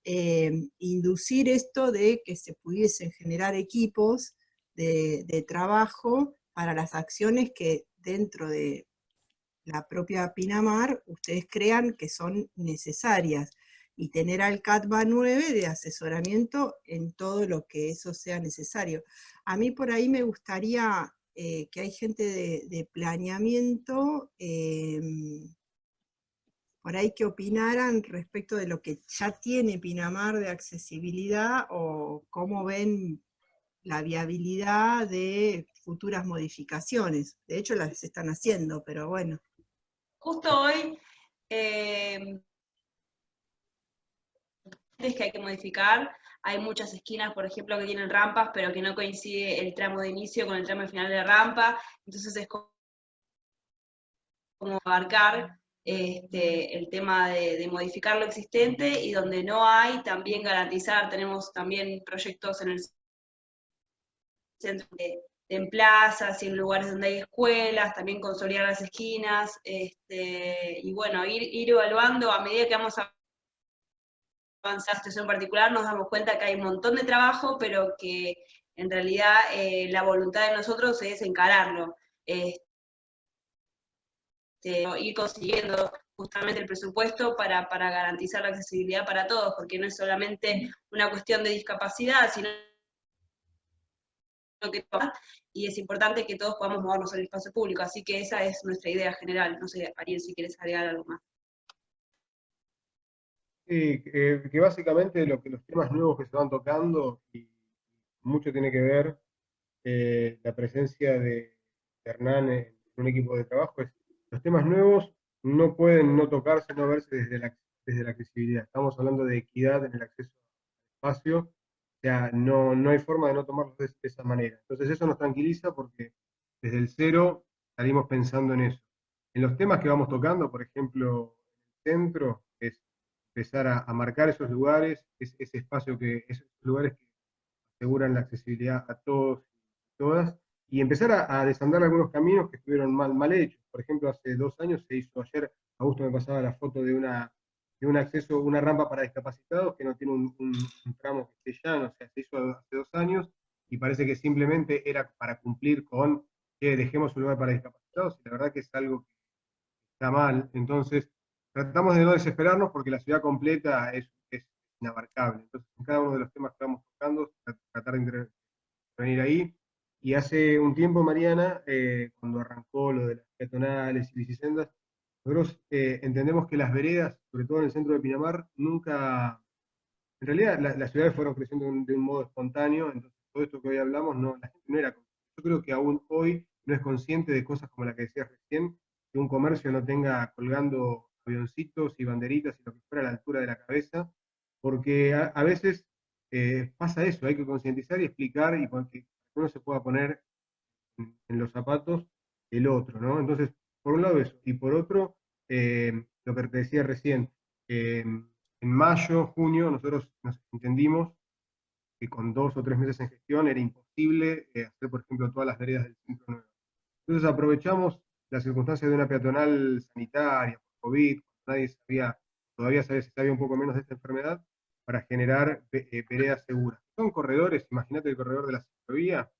inducir esto de que se pudiesen generar equipos de trabajo para las acciones que dentro de la propia Pinamar ustedes crean que son necesarias, y tener al CATBA 9 de asesoramiento en todo lo que eso sea necesario. A mí por ahí me gustaría que hay gente de planeamiento, por ahí que opinaran respecto de lo que ya tiene Pinamar de accesibilidad, o cómo ven la viabilidad de futuras modificaciones. De hecho las están haciendo, pero bueno. Justo hoy, que hay que modificar, hay muchas esquinas, por ejemplo, que tienen rampas, pero que no coincide el tramo de inicio con el tramo final de la rampa, entonces es como abarcar el tema de modificar lo existente, y donde no hay, también garantizar. Tenemos también proyectos en el centro en plazas y en lugares donde hay escuelas, también consolidar las esquinas, y bueno, ir evaluando a medida que vamos a avanzar esta situación particular. Nos damos cuenta que hay un montón de trabajo, pero que en realidad la voluntad de nosotros es encararlo, ir consiguiendo justamente el presupuesto para garantizar la accesibilidad para todos, porque no es solamente una cuestión de discapacidad, sino que y es importante que todos podamos movernos en el espacio público, así que esa es nuestra idea general. No sé, Ariel, si quieres agregar algo más. Sí, que básicamente los temas nuevos que se van tocando, y mucho tiene que ver la presencia de Hernán en un equipo de trabajo, es los temas nuevos no pueden no tocarse, no verse desde la accesibilidad. Estamos hablando de equidad en el acceso al espacio, o sea, no hay forma de no tomarlos de esa manera. Entonces eso nos tranquiliza porque desde el cero salimos pensando en eso. En los temas que vamos tocando, por ejemplo, el centro, es empezar a marcar esos lugares, ese espacio esos lugares que aseguran la accesibilidad a todos y todas, y empezar a desandar algunos caminos que estuvieron mal hechos. Por ejemplo, hace 2 años se hizo, ayer Augusto me pasaba la foto de un acceso, una rampa para discapacitados que no tiene un tramo que esté llano, o sea, se hizo hace 2 años, y parece que simplemente era para cumplir con que dejemos un lugar para discapacitados, y la verdad que es algo que está mal. Entonces, tratamos de no desesperarnos porque la ciudad completa es inabarcable. Entonces, en cada uno de los temas que vamos tocando, tratar de intervenir ahí. Y hace un tiempo, Mariana, cuando arrancó lo de las peatonales y bicisendas, nosotros entendemos que las veredas, sobre todo en el centro de Pinamar, nunca, en realidad las ciudades fueron creciendo de un modo espontáneo, entonces todo esto que hoy hablamos, la gente no era consciente. Yo creo que aún hoy no es consciente de cosas como la que decías recién, que un comercio no tenga colgando avioncitos y banderitas y lo que fuera a la altura de la cabeza, porque a veces pasa eso, hay que concientizar y explicar, y para que uno se pueda poner en los zapatos del otro, ¿no? Entonces, por un lado eso, y por otro, lo que te decía recién, en mayo, junio, nosotros nos entendimos que con 2 o 3 meses en gestión era imposible hacer, por ejemplo, todas las veredas del centro nuevo. Entonces aprovechamos las circunstancias de una peatonal sanitaria, por COVID, nadie sabía, todavía se sabía un poco menos de esta enfermedad, para generar veredas seguras. Son corredores, imagínate el corredor de la ciclovía,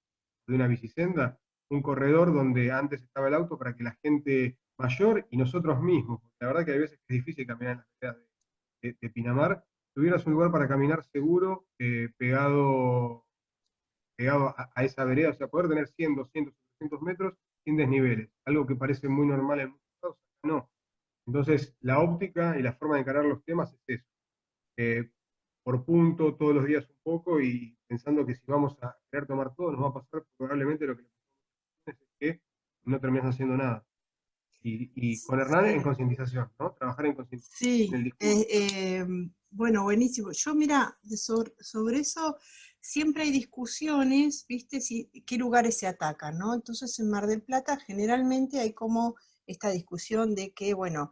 de una bicisenda, un corredor donde antes estaba el auto para que la gente mayor y nosotros mismos, porque la verdad que hay veces que es difícil caminar en las veredas de Pinamar, tuvieras un lugar para caminar seguro, pegado a esa vereda, o sea, poder tener 100, 200, 300 metros sin desniveles, algo que parece muy normal en muchos casos, no. Entonces, la óptica y la forma de encarar los temas es eso. por punto, todos los días un poco, y pensando que si vamos a querer tomar todo, nos va a pasar probablemente lo que le pasa es que no terminas haciendo nada. Y con Hernán en concientización, ¿no? Trabajar en concientización, Sí, en el discurso. bueno, buenísimo. Yo, mira, sobre eso siempre hay discusiones, ¿viste? Qué lugares se atacan, ¿no? Entonces en Mar del Plata generalmente hay como esta discusión de que, bueno,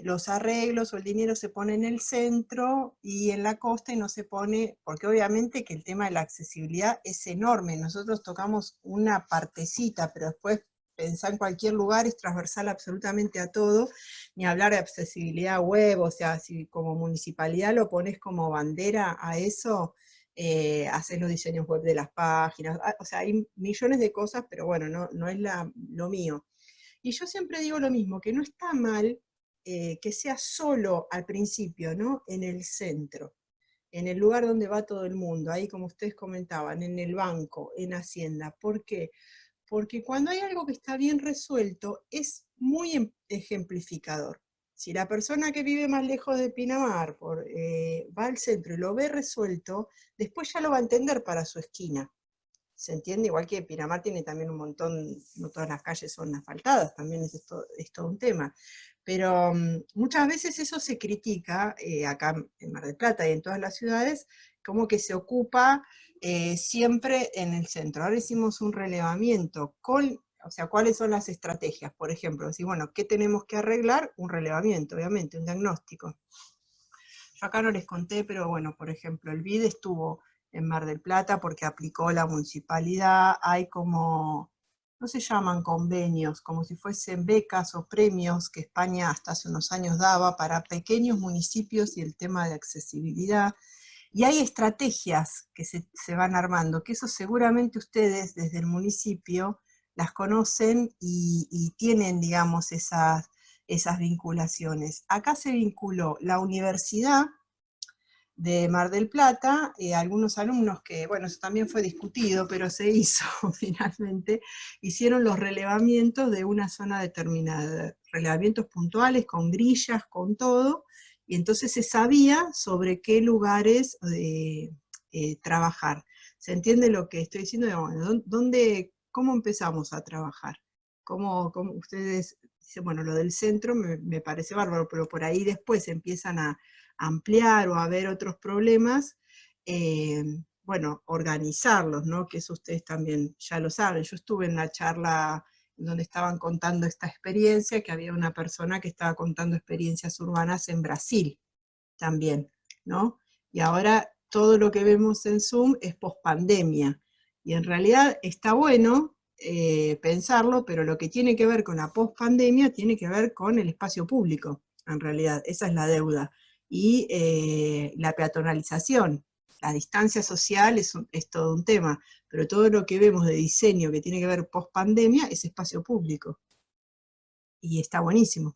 los arreglos o el dinero se pone en el centro y en la costa y no se pone, porque obviamente que el tema de la accesibilidad es enorme. Nosotros tocamos una partecita, pero después pensar en cualquier lugar es transversal absolutamente a todo, ni hablar de accesibilidad web, o sea, si como municipalidad lo pones como bandera a eso, haces los diseños web de las páginas, o sea, hay millones de cosas, pero bueno, no es lo mío. Y yo siempre digo lo mismo, que no está mal que sea solo al principio, ¿no? En el centro, en el lugar donde va todo el mundo, ahí como ustedes comentaban, en el banco, en Hacienda. ¿Por qué? Porque cuando hay algo que está bien resuelto, es muy ejemplificador. Si la persona que vive más lejos de Pinamar va al centro y lo ve resuelto, después ya lo va a entender para su esquina. ¿Se entiende? Igual que Pinamar tiene también un montón, no todas las calles son asfaltadas, también es todo un tema. Pero muchas veces eso se critica, acá en Mar del Plata y en todas las ciudades, como que se ocupa siempre en el centro. Ahora hicimos un relevamiento o sea, ¿cuáles son las estrategias? Por ejemplo, decir, bueno, ¿qué tenemos que arreglar? Un relevamiento, obviamente, un diagnóstico. Yo acá no les conté, pero bueno, por ejemplo, el BID estuvo en Mar del Plata porque aplicó la municipalidad, hay como, no se llaman convenios, como si fuesen becas o premios que España hasta hace unos años daba para pequeños municipios y el tema de accesibilidad. Y hay estrategias que se van armando, que eso seguramente ustedes desde el municipio las conocen y tienen, digamos, esas vinculaciones. Acá se vinculó la universidad de Mar del Plata, algunos alumnos que, bueno, eso también fue discutido, pero se hizo finalmente, hicieron los relevamientos de una zona determinada, relevamientos puntuales, con grillas, con todo, y entonces se sabía sobre qué lugares trabajar. ¿Se entiende lo que estoy diciendo? Bueno, ¿cómo empezamos a trabajar? ¿Cómo ustedes dicen, bueno, lo del centro me parece bárbaro, pero por ahí después empiezan a ampliar o a ver otros problemas, bueno, organizarlos, ¿no? Que eso ustedes también ya lo saben. Yo estuve en la charla donde estaban contando esta experiencia, que había una persona que estaba contando experiencias urbanas en Brasil también, ¿no? Y ahora todo lo que vemos en Zoom es pospandemia. Y en realidad está bueno pensarlo, pero lo que tiene que ver con la pospandemia tiene que ver con el espacio público, en realidad. Esa es la deuda. Y la peatonalización, la distancia social es todo un tema, pero todo lo que vemos de diseño que tiene que ver post-pandemia es espacio público. Y está buenísimo.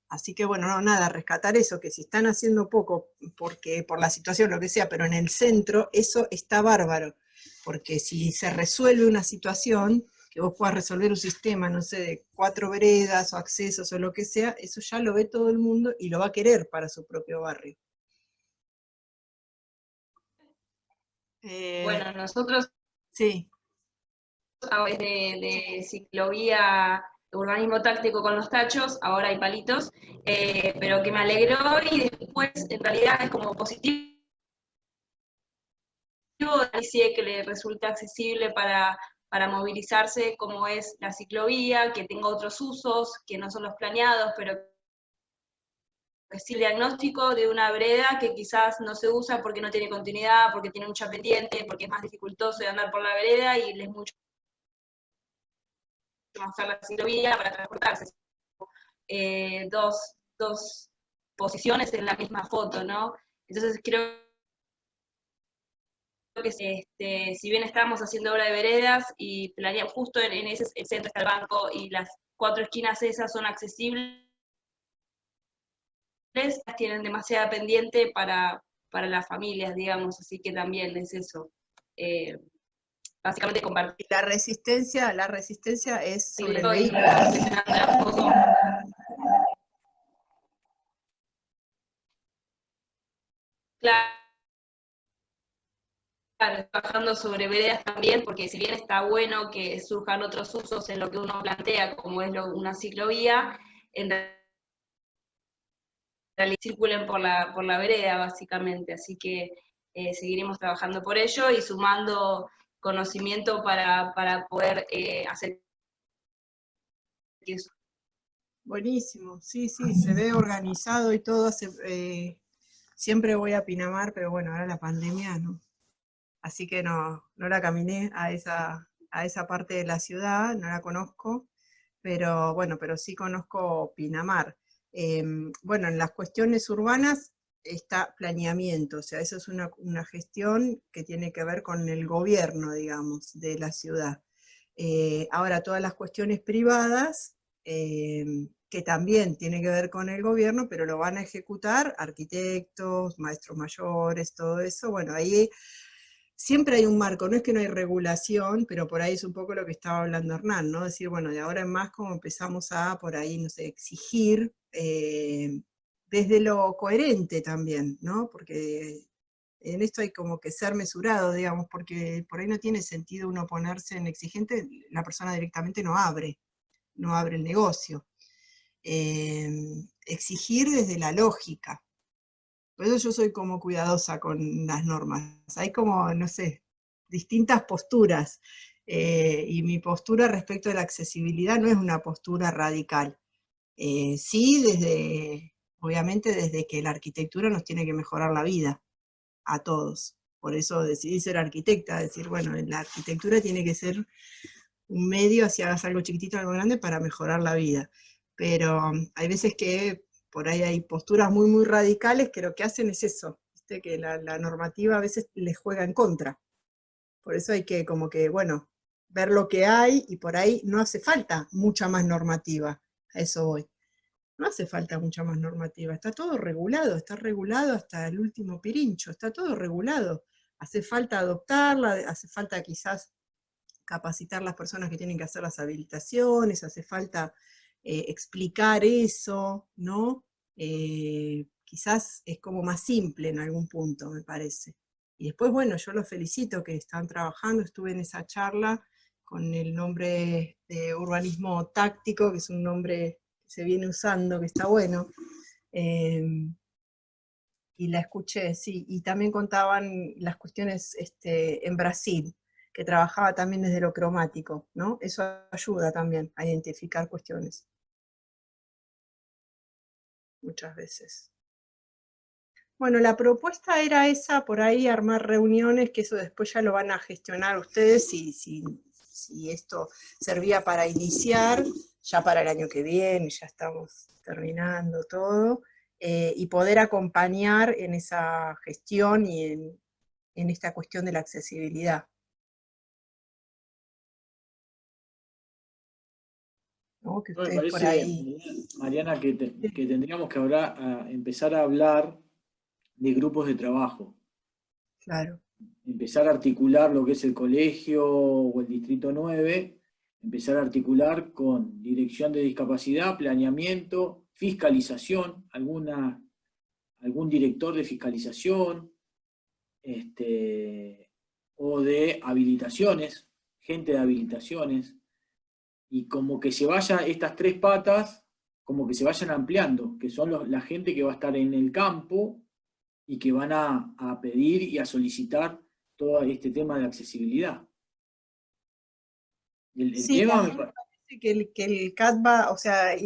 Así que bueno, no, nada, rescatar eso, que si están haciendo poco, porque por la situación, lo que sea, pero en el centro, eso está bárbaro, porque si se resuelve una situación, que vos puedas resolver un sistema, no sé, de 4 veredas o accesos o lo que sea, eso ya lo ve todo el mundo y lo va a querer para su propio barrio. Bueno, nosotros Sí. a través de ciclovía, urbanismo táctico con los tachos, ahora hay palitos, pero que me alegró y después en realidad es como positivo, que le resulta accesible para movilizarse, como es la ciclovía, que tenga otros usos, que no son los planeados, pero es el diagnóstico de una vereda que quizás no se usa porque no tiene continuidad, porque tiene mucha pendiente, porque es más dificultoso de andar por la vereda y les es mucho más usar la ciclovía para transportarse. Dos posiciones en la misma foto, ¿no? Entonces creo que si bien estamos haciendo obra de veredas y planeamos justo en ese el centro está el banco y las 4 esquinas esas son accesibles, tienen demasiada pendiente para las familias, digamos, así que también es eso. Básicamente compartir. La resistencia es sobre el vehículo. Claro, trabajando sobre veredas también, porque si bien está bueno que surjan otros usos en lo que uno plantea, como es una ciclovía, en realidad circulen por la vereda, básicamente. Así que seguiremos trabajando por ello y sumando conocimiento para poder hacer eso. Buenísimo, sí, sí, se ve organizado y todo. Siempre voy a Pinamar, pero bueno, ahora la pandemia no. Así que no la caminé a esa parte de la ciudad, no la conozco, pero bueno, pero sí conozco Pinamar. Bueno, en las cuestiones urbanas está planeamiento, o sea, eso es una gestión que tiene que ver con el gobierno, digamos, de la ciudad. Ahora, todas las cuestiones privadas, que también tiene que ver con el gobierno, pero lo van a ejecutar arquitectos, maestros mayores, todo eso. Bueno, ahí siempre hay un marco, no es que no hay regulación, pero por ahí es un poco lo que estaba hablando Hernán, ¿no? Decir, bueno, de ahora en más como empezamos a, por ahí, no sé, exigir desde lo coherente también, ¿no? Porque en esto hay como que ser mesurado, digamos, porque por ahí no tiene sentido uno ponerse en exigente, la persona directamente no abre el negocio. Exigir desde la lógica. Por eso yo soy como cuidadosa con las normas. Hay como, no sé, distintas posturas. Y mi postura respecto a la accesibilidad no es una postura radical. Sí, obviamente desde que la arquitectura nos tiene que mejorar la vida a todos. Por eso decidí ser arquitecta, decir, bueno, la arquitectura tiene que ser un medio, si hagas algo chiquitito, algo grande, para mejorar la vida. Pero hay veces que por ahí hay posturas muy, muy radicales que lo que hacen es eso, ¿viste? Que la normativa a veces les juega en contra. Por eso hay que como que, bueno, ver lo que hay, y por ahí no hace falta mucha más normativa, a eso voy. No hace falta mucha más normativa, está todo regulado, está regulado hasta el último pirincho, está todo regulado. Hace falta adoptarla, hace falta quizás capacitar las personas que tienen que hacer las habilitaciones, hace falta explicar eso, ¿no? Quizás es como más simple en algún punto, me parece. Y después, bueno, yo los felicito que están trabajando, estuve en esa charla con el nombre de urbanismo táctico, que es un nombre que se viene usando, que está bueno, y la escuché, sí, y también contaban las cuestiones en Brasil, que trabajaba también desde lo cromático, ¿no? Eso ayuda también a identificar cuestiones. Muchas veces. Bueno, la propuesta era esa, por ahí armar reuniones, que eso después ya lo van a gestionar ustedes, si esto servía para iniciar, ya para el año que viene, ya estamos terminando todo, y poder acompañar en esa gestión y en esta cuestión de la accesibilidad. ¿No? Que No, me ustedes por parece, ahí... Mariana, que tendríamos que empezar a hablar de grupos de trabajo. Claro. Empezar a articular lo que es el colegio o el distrito 9, empezar a articular con dirección de discapacidad, planeamiento, fiscalización, algún director de fiscalización, o de habilitaciones, gente de habilitaciones, y como que se vayan estas tres patas, como que se vayan ampliando, que son la gente que va a estar en el campo y que van a pedir y a solicitar todo este tema de accesibilidad. El Sí, tema a mí me parece que el CATBA, o sea,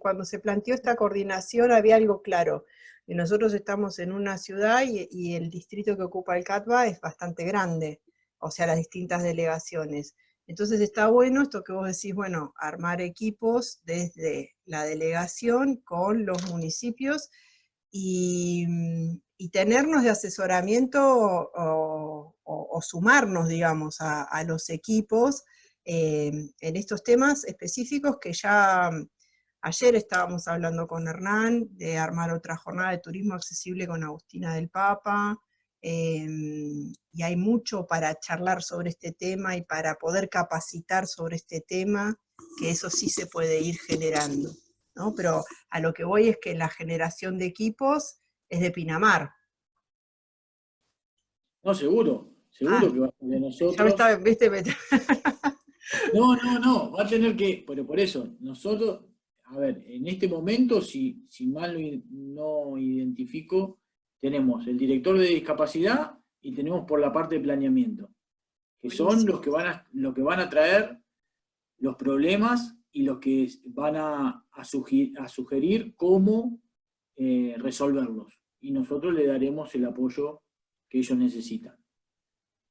cuando se planteó esta coordinación había algo claro. Y nosotros estamos en una ciudad y el distrito que ocupa el CATBA es bastante grande, o sea, las distintas delegaciones. Entonces está bueno esto que vos decís, bueno, armar equipos desde la delegación con los municipios y tenernos de asesoramiento o sumarnos, digamos, a los equipos en estos temas específicos que ya ayer estábamos hablando con Hernán de armar otra jornada de turismo accesible con Agustina del Papa, y hay mucho para charlar sobre este tema y para poder capacitar sobre este tema, que eso sí se puede ir generando, ¿no? Pero a lo que voy es que la generación de equipos es de Pinamar, No, seguro que va a ser de Ya me nosotros. estaba, viste, No, va a tener que, pero por eso, nosotros, a ver, en este momento, si mal no identifico, tenemos el director de discapacidad y tenemos por la parte de planeamiento, que son los que van a traer los problemas y los que van a sugerir cómo resolverlos. Y nosotros le daremos el apoyo que ellos necesitan.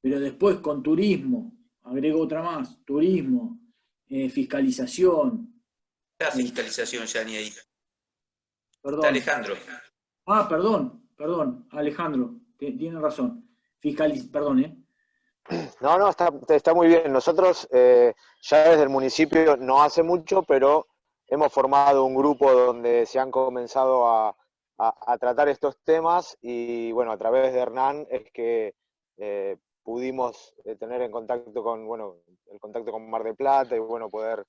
Pero después con turismo, agrego otra más, turismo, fiscalización. La fiscalización, Yani, ahí. Perdón. Está Alejandro. Ah, perdón, Alejandro, tiene razón. Perdón, No, está muy bien. Nosotros ya desde el municipio no hace mucho, pero hemos formado un grupo donde se han comenzado a tratar estos temas y bueno, a través de Hernán es que pudimos tener en contacto con, bueno, el contacto con Mar del Plata y bueno, poder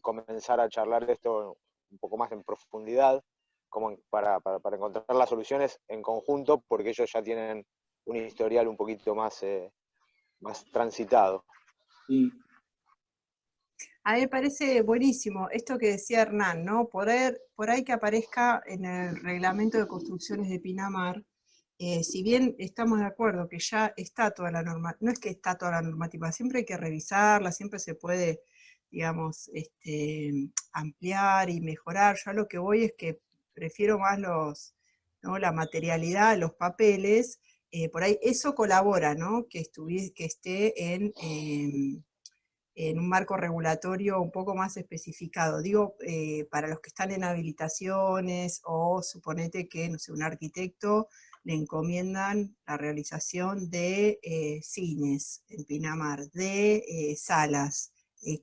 comenzar a charlar de esto un poco más en profundidad, como para encontrar las soluciones en conjunto, porque ellos ya tienen un historial un poquito más transitado. Sí. A mí me parece buenísimo esto que decía Hernán, ¿no? Por ahí que aparezca en el reglamento de construcciones de Pinamar, si bien estamos de acuerdo que ya está toda la norma, no es que está toda la normativa, siempre hay que revisarla, siempre se puede, digamos, ampliar y mejorar. Yo a lo que voy es que prefiero más la materialidad, los papeles, por ahí eso colabora, ¿no? Que esté en un marco regulatorio un poco más especificado. Digo, para los que están en habilitaciones o suponete que, no sé, un arquitecto le encomiendan la realización de cines en Pinamar, de salas.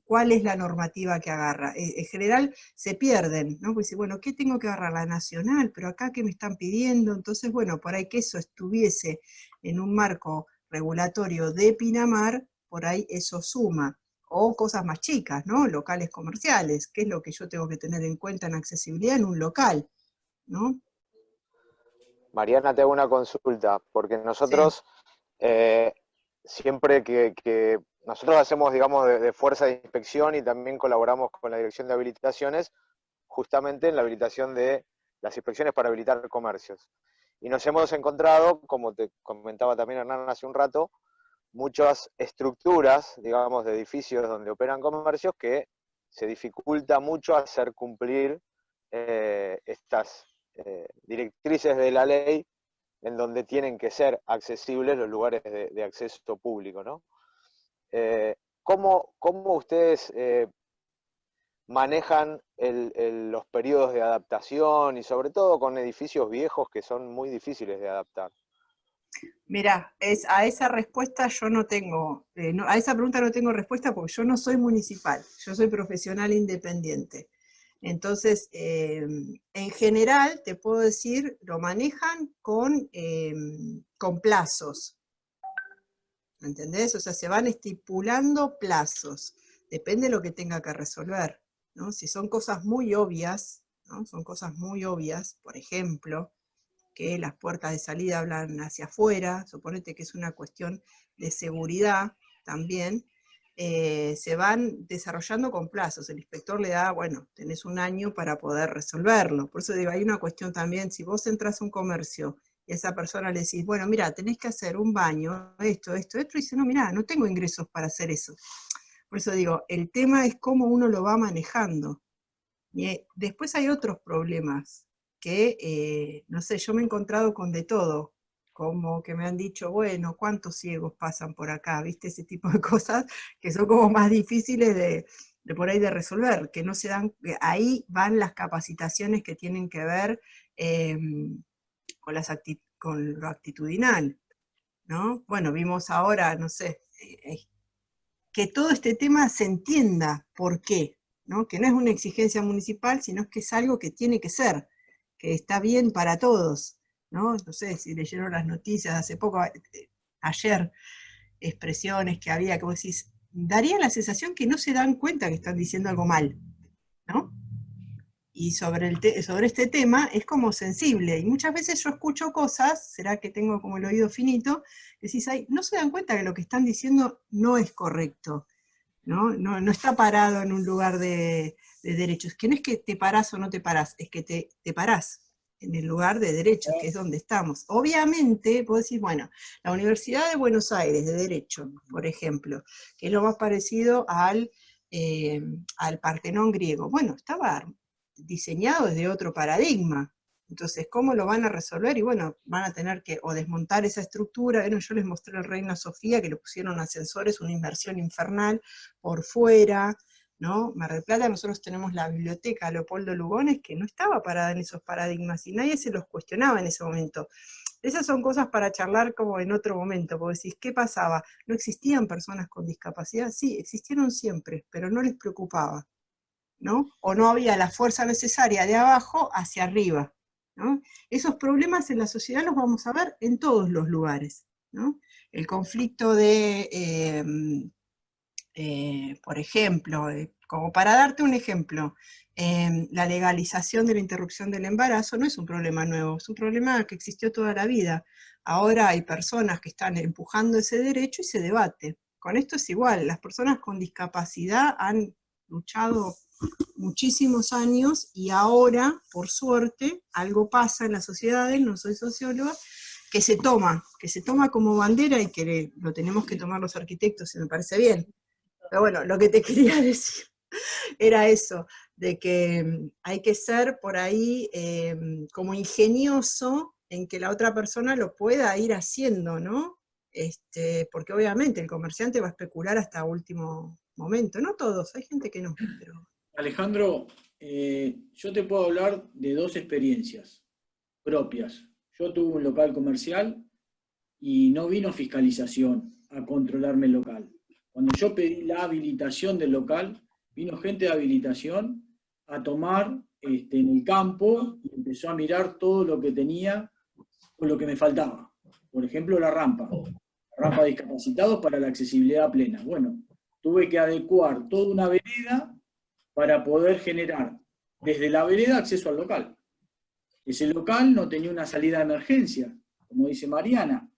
¿Cuál es la normativa que agarra? En general se pierden, ¿no? Porque dice, bueno, ¿qué tengo que agarrar? La nacional, pero acá ¿qué me están pidiendo? Entonces, bueno, por ahí que eso estuviese en un marco regulatorio de Pinamar, por ahí eso suma. O cosas más chicas, ¿no? Locales comerciales, ¿qué es lo que yo tengo que tener en cuenta en accesibilidad en un local? ¿No? Mariana, te hago una consulta, porque nosotros siempre que nosotros hacemos, digamos, de fuerza de inspección y también colaboramos con la Dirección de Habilitaciones, justamente en la habilitación de las inspecciones para habilitar comercios. Y nos hemos encontrado, como te comentaba también Hernán hace un rato, muchas estructuras, digamos, de edificios donde operan comercios que se dificulta mucho hacer cumplir estas directrices de la ley en donde tienen que ser accesibles los lugares de acceso público, ¿no? ¿Cómo ustedes manejan los periodos de adaptación y sobre todo con edificios viejos que son muy difíciles de adaptar? Mirá, a esa respuesta yo no tengo, a esa pregunta no tengo respuesta porque yo no soy municipal, yo soy profesional independiente. Entonces, en general, te puedo decir, lo manejan con plazos, ¿entendés? O sea, se van estipulando plazos, depende de lo que tenga que resolver, ¿no? Si son cosas muy obvias, ¿no? Son cosas muy obvias, por ejemplo, que las puertas de salida hablan hacia afuera, suponete que es una cuestión de seguridad también, se van desarrollando con plazos. El inspector le da, bueno, tenés un año para poder resolverlo. Por eso digo, hay una cuestión también, si vos entras a un comercio y a esa persona le decís, bueno, mira, tenés que hacer un baño, esto, y dice, no, mira, no tengo ingresos para hacer eso. Por eso digo, el tema es cómo uno lo va manejando. Y después hay otros problemas que, no sé, yo me he encontrado con de todo, como que me han dicho, bueno, ¿cuántos ciegos pasan por acá? ¿Viste? Ese tipo de cosas que son como más difíciles de por ahí de resolver, que no se dan, ahí van las capacitaciones que tienen que ver con lo actitudinal, ¿no? Bueno, vimos ahora, no sé, que todo este tema se entienda por qué, ¿no? Que no es una exigencia municipal, sino que es algo que tiene que ser, que está bien para todos, ¿no? No sé si leyeron las noticias hace poco, ayer, expresiones que había, que vos decís, daría la sensación que no se dan cuenta que están diciendo algo mal, ¿no? y sobre este tema es como sensible, y muchas veces yo escucho cosas, será que tengo como el oído finito, que decís, ay, no se dan cuenta que lo que están diciendo no es correcto, no está parado en un lugar de derechos, que no es que te parás o no te parás, es que te parás en el lugar de derechos, que es donde estamos. Obviamente, vos decís, bueno, la Universidad de Buenos Aires de Derecho, por ejemplo, que es lo más parecido al Partenón griego, bueno, estaba diseñado desde otro paradigma. Entonces, ¿cómo lo van a resolver? Y bueno, van a tener que o desmontar esa estructura. Bueno, yo les mostré el Reina Sofía, que le pusieron ascensores, una inversión infernal por fuera, ¿no? Mar del Plata, nosotros tenemos la biblioteca Leopoldo Lugones, que no estaba parada en esos paradigmas, y nadie se los cuestionaba en ese momento. Esas son cosas para charlar como en otro momento, porque decís, ¿qué pasaba? ¿No existían personas con discapacidad? Sí, existieron siempre, pero no les preocupaba, ¿no? O no había la fuerza necesaria de abajo hacia arriba, ¿no? Esos problemas en la sociedad los vamos a ver en todos los lugares, ¿no? El conflicto de, por ejemplo, como para darte un ejemplo, la legalización de la interrupción del embarazo no es un problema nuevo, es un problema que existió toda la vida. Ahora hay personas que están empujando ese derecho y se debate. Con esto es igual, las personas con discapacidad han luchado muchísimos años y ahora, por suerte, algo pasa en las sociedades, no soy socióloga, que se toma como bandera y que lo tenemos que tomar los arquitectos, y me parece bien. Pero bueno, lo que te quería decir era eso, de que hay que ser por ahí como ingenioso en que la otra persona lo pueda ir haciendo, ¿no? Porque obviamente el comerciante va a especular hasta último momento, no todos, hay gente que no, pero... Alejandro, yo te puedo hablar de dos experiencias propias. Yo tuve un local comercial y no vino fiscalización a controlarme el local. Cuando yo pedí la habilitación del local, vino gente de habilitación a tomar en el campo y empezó a mirar todo lo que tenía o lo que me faltaba. Por ejemplo, la rampa de discapacitados para la accesibilidad plena. Bueno, tuve que adecuar toda una vereda para poder generar desde la vereda acceso al local. Ese local no tenía una salida de emergencia, como dice Mariana.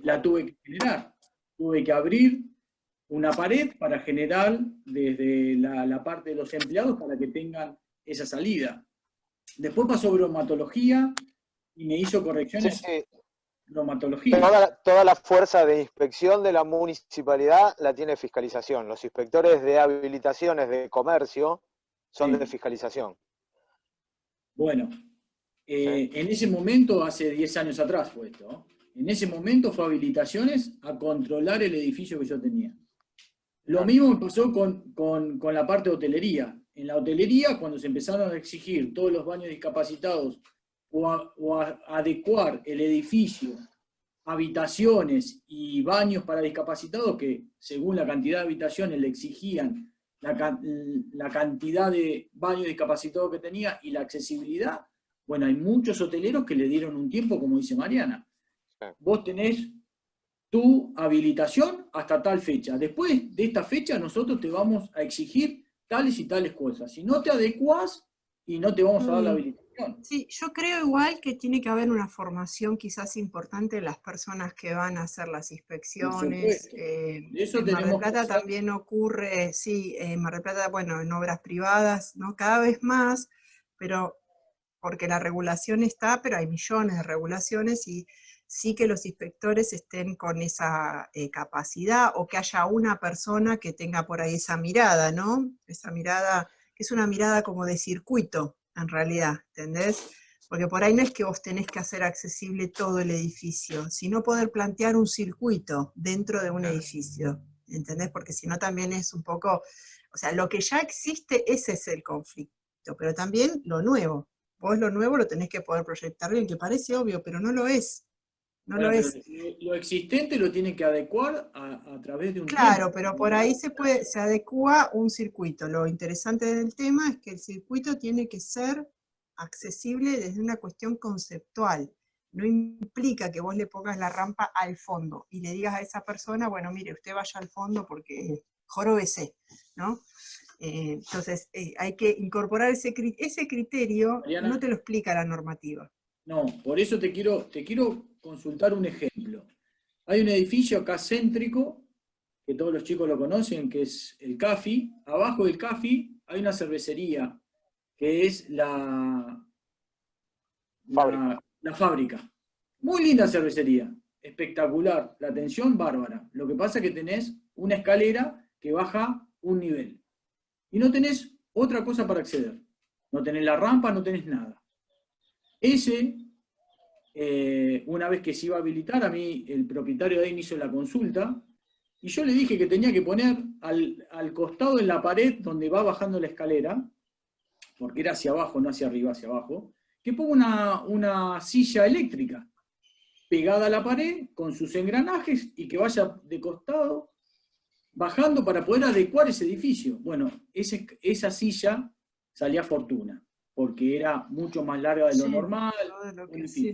La tuve que generar. Tuve que abrir una pared para generar desde la parte de los empleados para que tengan esa salida. Después pasó bromatología y me hizo correcciones. Sí. Bromatología. Toda la fuerza de inspección de la municipalidad la tiene fiscalización. Los inspectores de habilitaciones de comercio son de fiscalización. Bueno, en ese momento, hace 10 años atrás fue esto, ¿no? En ese momento fue habilitaciones a controlar el edificio que yo tenía. Lo mismo me pasó con la parte de hotelería. En la hotelería, cuando se empezaron a exigir todos los baños discapacitados o a adecuar el edificio, habitaciones y baños para discapacitados, que según la cantidad de habitaciones le exigían la cantidad de baños discapacitados que tenía y la accesibilidad, bueno, hay muchos hoteleros que le dieron un tiempo, como dice Mariana. Vos tenés tu habilitación hasta tal fecha. Después de esta fecha nosotros te vamos a exigir tales y tales cosas. Si no te adecuás y no te vamos a dar la habilitación. Sí, yo creo igual que tiene que haber una formación quizás importante de las personas que van a hacer las inspecciones. Eso en Mar del tenemos Plata que también ocurre, sí, en Mar del Plata, bueno, en obras privadas, ¿no? Cada vez más, pero porque la regulación está, pero hay millones de regulaciones y sí que los inspectores estén con esa capacidad o que haya una persona que tenga por ahí esa mirada, ¿no? Esa mirada, que es una mirada como de circuito, en realidad, ¿entendés? Porque por ahí no es que vos tenés que hacer accesible todo el edificio, sino poder plantear un circuito dentro de un edificio, ¿entendés? Porque si no también es un poco, o sea, lo que ya existe, ese es el conflicto, pero también lo nuevo. Vos lo nuevo lo tenés que poder proyectar bien, que parece obvio, pero no lo es. No bueno, lo es. Lo existente lo tienen que adecuar a través de un Claro, tiempo. pero por ahí se adecua un circuito. Lo interesante del tema es que el circuito tiene que ser accesible desde una cuestión conceptual. No implica que vos le pongas la rampa al fondo y le digas a esa persona, bueno, mire, usted vaya al fondo porque joróbese, ¿no? Entonces, hay que incorporar ese criterio, Mariana, no te lo explica la normativa. no, por eso te quiero consultar un ejemplo. Hay un edificio acá céntrico, que todos los chicos lo conocen, que es el CAFI. Abajo del CAFI hay una cervecería, que es la fábrica. Muy linda cervecería, espectacular, la atención bárbara. Lo que pasa es que tenés una escalera que baja un nivel. Y no tenés otra cosa para acceder. No tenés la rampa, no tenés nada. Una vez que se iba a habilitar, a mí el propietario de ahí me hizo la consulta, y yo le dije que tenía que poner al costado en la pared donde va bajando la escalera, porque era hacia abajo, no hacia arriba, hacia abajo, que ponga una silla eléctrica pegada a la pared con sus engranajes y que vaya de costado bajando para poder adecuar ese edificio. Bueno, esa silla salía fortuna, porque era mucho más larga de lo normal. Sí,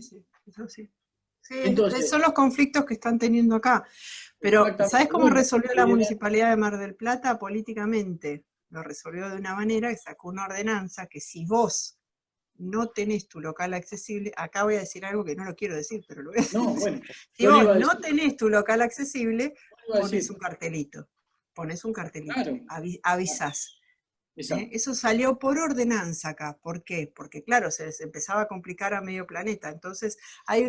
eso sí. Sí, Entonces, son los conflictos que están teniendo acá. Pero, ¿sabes cómo resolvió la Municipalidad de Mar del Plata políticamente? Lo resolvió de una manera que sacó una ordenanza que si vos no tenés tu local accesible, acá voy a decir algo que no lo quiero decir, pero lo voy a decir. No, bueno, si vos no tenés tu local accesible, pones un cartelito. Claro. Avisás. Eso salió por ordenanza acá. ¿Por qué? Porque claro, se les empezaba a complicar a medio planeta. Entonces hay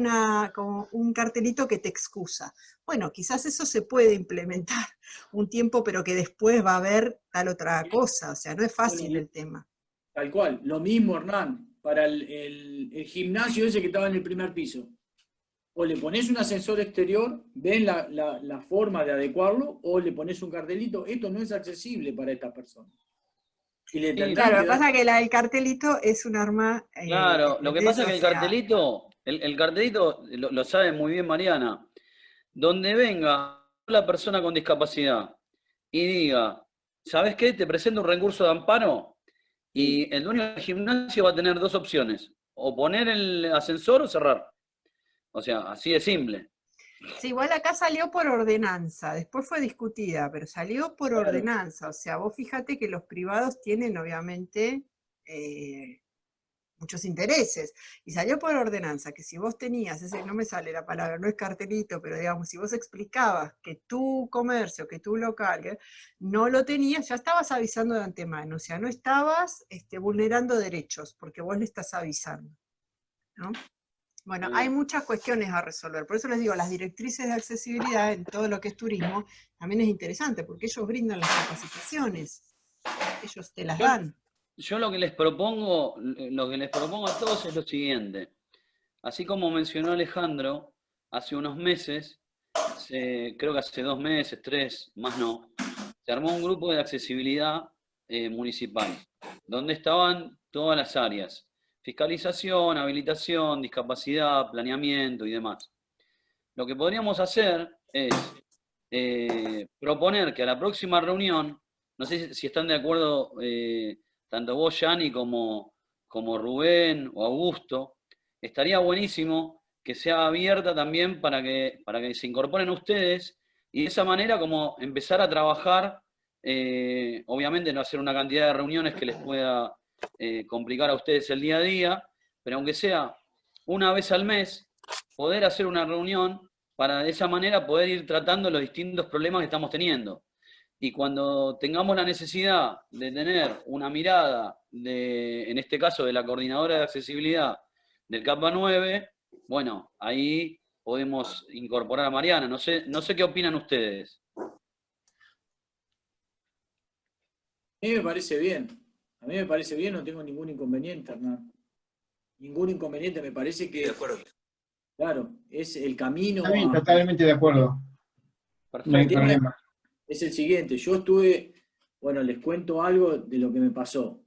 como un cartelito que te excusa. Bueno, quizás eso se puede implementar un tiempo, pero que después va a haber tal otra cosa. O sea, no es fácil el tema. Tal cual. Lo mismo, Hernán, para el gimnasio ese que estaba en el primer piso. O le pones un ascensor exterior, ven la forma de adecuarlo, o le pones un cartelito, esto no es accesible para estas personas. Claro, lo que pasa es que el cartelito es un arma. Claro, lo que pasa es que el cartelito lo sabe muy bien Mariana. Donde venga la persona con discapacidad y diga, ¿sabes qué? Te presento un recurso de amparo, y el dueño del gimnasio va a tener dos opciones: o poner el ascensor o cerrar. O sea, así de simple. Sí, igual acá salió por ordenanza, después fue discutida, pero salió por ordenanza. O sea, vos fíjate que los privados tienen obviamente muchos intereses, y salió por ordenanza, que si vos tenías, no me sale la palabra, no es cartelito, pero digamos, si vos explicabas que tu comercio, que tu local, que no lo tenías, ya estabas avisando de antemano, o sea, no estabas vulnerando derechos, porque vos le estás avisando, ¿no? Bueno, hay muchas cuestiones a resolver, por eso les digo, las directrices de accesibilidad en todo lo que es turismo, también es interesante, porque ellos brindan las capacitaciones, ellos te las dan. Yo lo que les propongo a todos es lo siguiente. Así como mencionó Alejandro, hace unos meses, creo que hace 2 meses, 3, más no, se armó un grupo de accesibilidad municipal, donde estaban todas las áreas: fiscalización, habilitación, discapacidad, planeamiento y demás. Lo que podríamos hacer es proponer que a la próxima reunión, no sé si están de acuerdo tanto vos, Yanni, como Rubén o Augusto, estaría buenísimo que sea abierta también para que se incorporen ustedes, y de esa manera como empezar a trabajar, obviamente no hacer una cantidad de reuniones que les pueda complicar a ustedes el día a día, pero aunque sea una vez al mes, poder hacer una reunión para de esa manera poder ir tratando los distintos problemas que estamos teniendo. Y cuando tengamos la necesidad de tener una mirada, en este caso de la coordinadora de accesibilidad del CAPA 9, bueno, ahí podemos incorporar a Mariana. No sé qué opinan ustedes. A mí me parece bien. A mí me parece bien, no tengo ningún inconveniente, Hernán. Ningún inconveniente, me parece que... De acuerdo. Claro, es el camino... Está bien, totalmente de acuerdo. Perfecto. No hay problema. Es el siguiente, yo estuve, bueno, les cuento algo de lo que me pasó.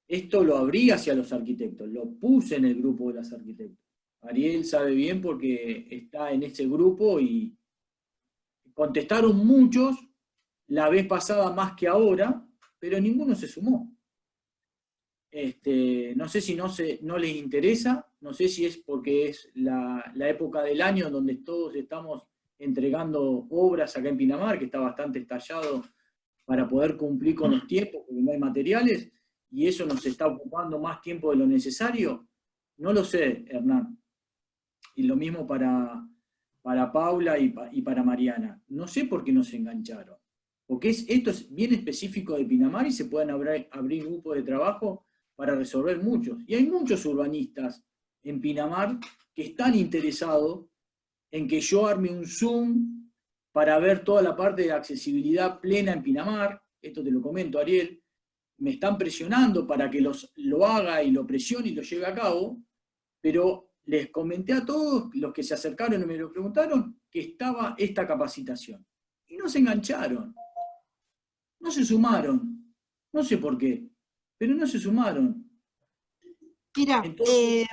Esto lo abrí hacia los arquitectos, lo puse en el grupo de los arquitectos. Ariel sabe bien porque está en ese grupo y contestaron muchos la vez pasada más que ahora, pero ninguno se sumó. No sé si no les interesa, no sé si es porque es la época del año donde todos estamos entregando obras acá en Pinamar, que está bastante estallado para poder cumplir con los tiempos, porque no hay materiales, y eso nos está ocupando más tiempo de lo necesario. No lo sé, Hernán. Y lo mismo para Paula y para Mariana. No sé por qué no se engancharon. Porque esto es bien específico de Pinamar y se pueden abrir grupos de trabajo para resolver muchos. Y hay muchos urbanistas en Pinamar que están interesados en que yo arme un Zoom para ver toda la parte de accesibilidad plena en Pinamar. Esto te lo comento, Ariel. Me están presionando para que lo haga y lo presione y lo lleve a cabo, pero les comenté a todos los que se acercaron y me lo preguntaron que estaba esta capacitación. Y no se engancharon. No se sumaron. No sé por qué, pero no se sumaron. Mira, Entonces,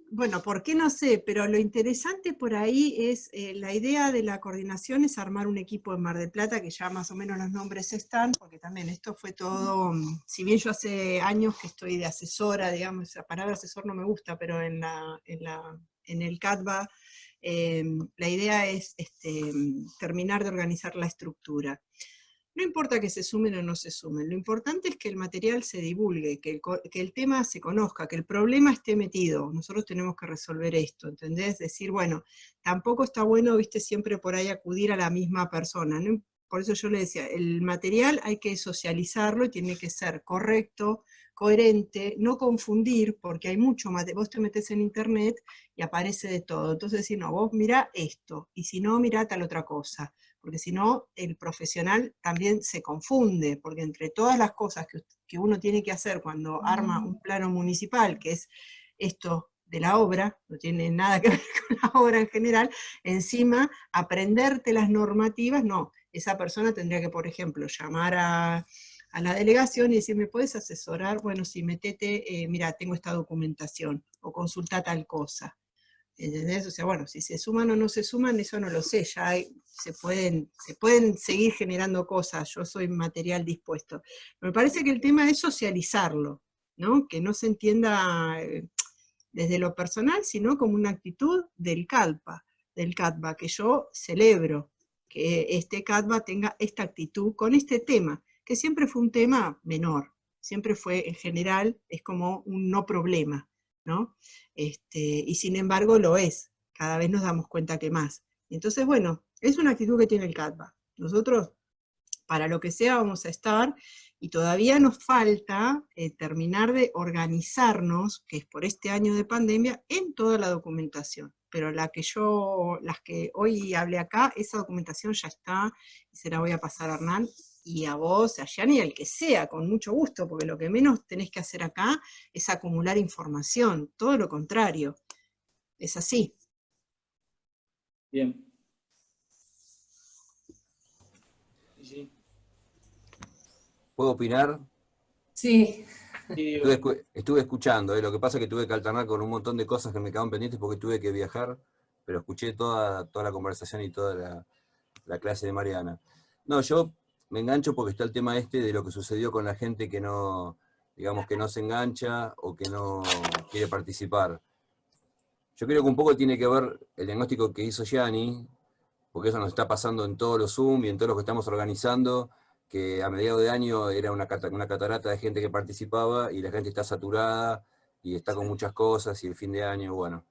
bueno, ¿por qué no sé? Pero lo interesante por ahí es, la idea de la coordinación es armar un equipo en Mar del Plata, que ya más o menos los nombres están, porque también esto fue todo, si bien yo hace años que estoy de asesora, digamos, la palabra asesor no me gusta, pero en el CATBA, la idea es terminar de organizar la estructura. No importa que se sumen o no se sumen, lo importante es que el material se divulgue, que el tema se conozca, que el problema esté metido. Nosotros tenemos que resolver esto, ¿entendés? Decir, bueno, tampoco está bueno, viste, siempre por ahí acudir a la misma persona, ¿no? Por eso yo le decía, el material hay que socializarlo y tiene que ser correcto, coherente, no confundir, porque hay mucho material. Vos te metés en internet y aparece de todo. Entonces, si no, vos mirá esto, y si no, mirá tal otra cosa. Porque si no, el profesional también se confunde, porque entre todas las cosas que uno tiene que hacer cuando arma un plano municipal, que es esto de la obra, no tiene nada que ver con la obra en general, encima aprenderte las normativas, no, esa persona tendría que, por ejemplo, llamar a la delegación y decir, ¿me puedes asesorar? Bueno, sí, metete, mira, tengo esta documentación, o consulta tal cosa. ¿Entendés? O sea, bueno, si se suman o no se suman, eso no lo sé, ya se pueden seguir generando cosas, yo soy material dispuesto. Me parece que el tema es socializarlo, ¿no? Que no se entienda desde lo personal, sino como una actitud del CATBA, que yo celebro que este CATBA tenga esta actitud con este tema, que siempre fue un tema menor, siempre fue en general, es como un no problema, ¿no? Y sin embargo lo es, cada vez nos damos cuenta que más. Entonces, bueno, es una actitud que tiene el CATBA. Nosotros, para lo que sea, vamos a estar, y todavía nos falta terminar de organizarnos, que es por este año de pandemia, en toda la documentación. Pero las que hoy hablé acá, esa documentación ya está, y se la voy a pasar a Hernán, y a vos, a Gianni, al que sea, con mucho gusto, porque lo que menos tenés que hacer acá es acumular información, todo lo contrario, es así. bien. Sí. ¿Puedo opinar? Sí. Sí, Estuve escuchando, lo que pasa es que tuve que alternar con un montón de cosas que me quedaban pendientes porque tuve que viajar, pero escuché toda la conversación y toda la clase de Mariana. No, yo me engancho porque está el tema de lo que sucedió con la gente que no, digamos, que no se engancha o que no quiere participar. Yo creo que un poco tiene que ver el diagnóstico que hizo Gianni, porque eso nos está pasando en todos los Zoom y en todos los que estamos organizando, que a mediados de año era una catarata de gente que participaba y la gente está saturada y está con muchas cosas y el fin de año, bueno.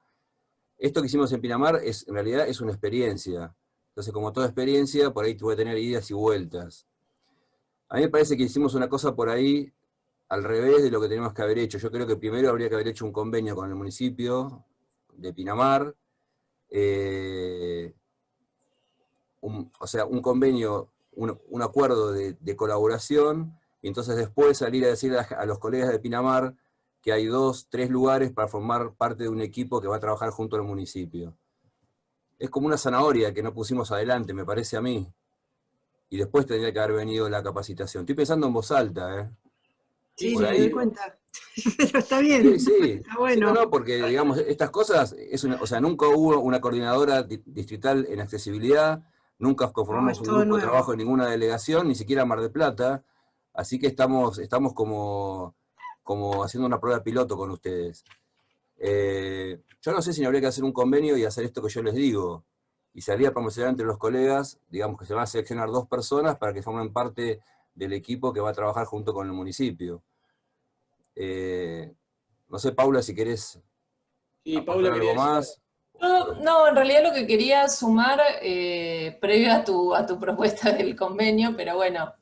Esto que hicimos en Pinamar en realidad es una experiencia. Entonces, como toda experiencia, por ahí puede tener idas y vueltas. A mí me parece que hicimos una cosa por ahí al revés de lo que tenemos que haber hecho. Yo creo que primero habría que haber hecho un convenio con el municipio de Pinamar, o sea, un convenio, un acuerdo de colaboración, y entonces después salir a decir a los colegas de Pinamar que hay 2, 3 lugares para formar parte de un equipo que va a trabajar junto al municipio. Es como una zanahoria que no pusimos adelante, me parece a mí. Y después tendría que haber venido la capacitación. Estoy pensando en voz alta, ¿eh? Sí, Por me ahí. doy cuenta. Pero está bien. Sí, sí. Está bueno. Sí, no, porque, digamos, estas cosas, o sea, nunca hubo una coordinadora distrital en accesibilidad, nunca conformamos un grupo de trabajo en ninguna delegación, ni siquiera Mar del Plata, así que estamos como haciendo una prueba piloto con ustedes. Yo no sé si no habría que hacer un convenio y hacer esto que yo les digo, y salir a promocionar entre los colegas, digamos que se van a seleccionar 2 personas para que formen parte del equipo que va a trabajar junto con el municipio. No sé, Paula, si querés aportar algo más. No, en realidad lo que quería sumar, previo a tu propuesta del convenio, pero bueno,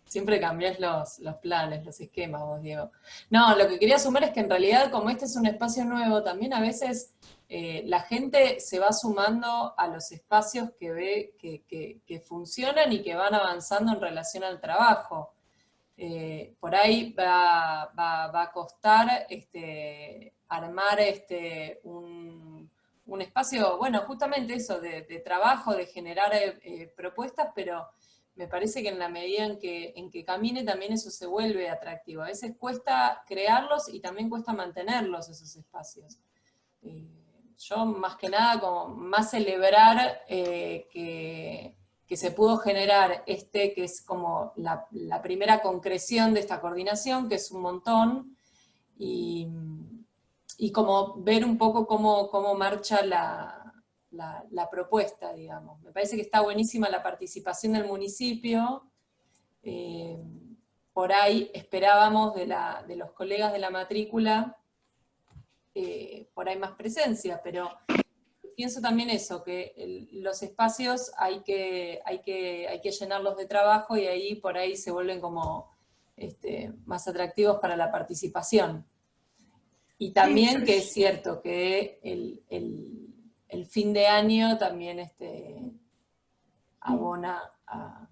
siempre cambiás los planes, los esquemas, vos, Diego. No, lo que quería sumar es que en realidad, como este es un espacio nuevo, también a veces la gente se va sumando a los espacios que ve que funcionan y que van avanzando en relación al trabajo. Por ahí va a costar armar un espacio, bueno, justamente eso, de trabajo, de generar propuestas, pero me parece que en la medida en que camine también eso se vuelve atractivo. A veces cuesta crearlos y también cuesta mantenerlos esos espacios. Yo más que nada como más celebrar que se pudo generar que es como la primera concreción de esta coordinación, que es un montón, y como ver un poco cómo marcha la propuesta, digamos. Me parece que está buenísima la participación del municipio. Por ahí esperábamos de los colegas de la matrícula por ahí más presencia, pero pienso también eso, que los espacios hay que llenarlos de trabajo y ahí por ahí se vuelven como más atractivos para la participación. Y también que es cierto que el fin de año también abona a...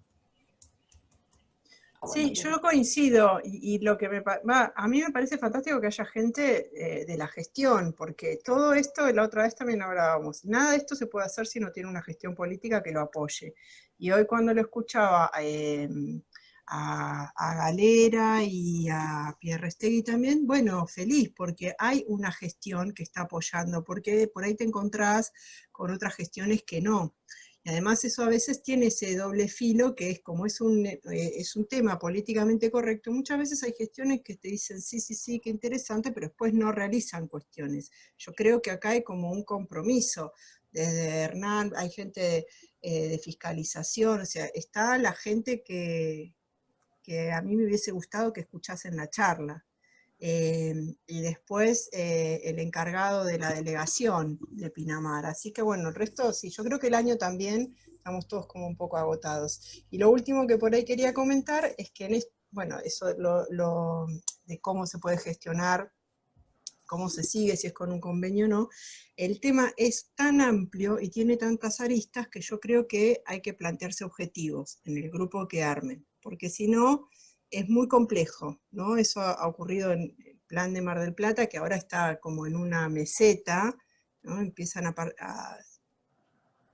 Sí, yo coincido, y lo que a mí me parece fantástico que haya gente de la gestión, porque todo esto, la otra vez también hablábamos, nada de esto se puede hacer si no tiene una gestión política que lo apoye. Y hoy cuando lo escuchaba a Galera y a Pierrestegui también, bueno, feliz, porque hay una gestión que está apoyando, porque por ahí te encontrás con otras gestiones que no. Y además eso a veces tiene ese doble filo, que es como es un tema políticamente correcto, muchas veces hay gestiones que te dicen sí, qué interesante, pero después no realizan cuestiones. Yo creo que acá hay como un compromiso, desde Hernán, hay gente de fiscalización, o sea, está la gente que a mí me hubiese gustado que escuchasen la charla. Y después el encargado de la delegación de Pinamar. Así que bueno, el resto sí, yo creo que el año también estamos todos como un poco agotados. Y lo último que por ahí quería comentar es que bueno, eso de cómo se puede gestionar, cómo se sigue, si es con un convenio o no, el tema es tan amplio y tiene tantas aristas que yo creo que hay que plantearse objetivos en el grupo que armen, porque si no, es muy complejo, ¿no? Eso ha ocurrido en el plan de Mar del Plata, que ahora está como en una meseta, ¿no? Empiezan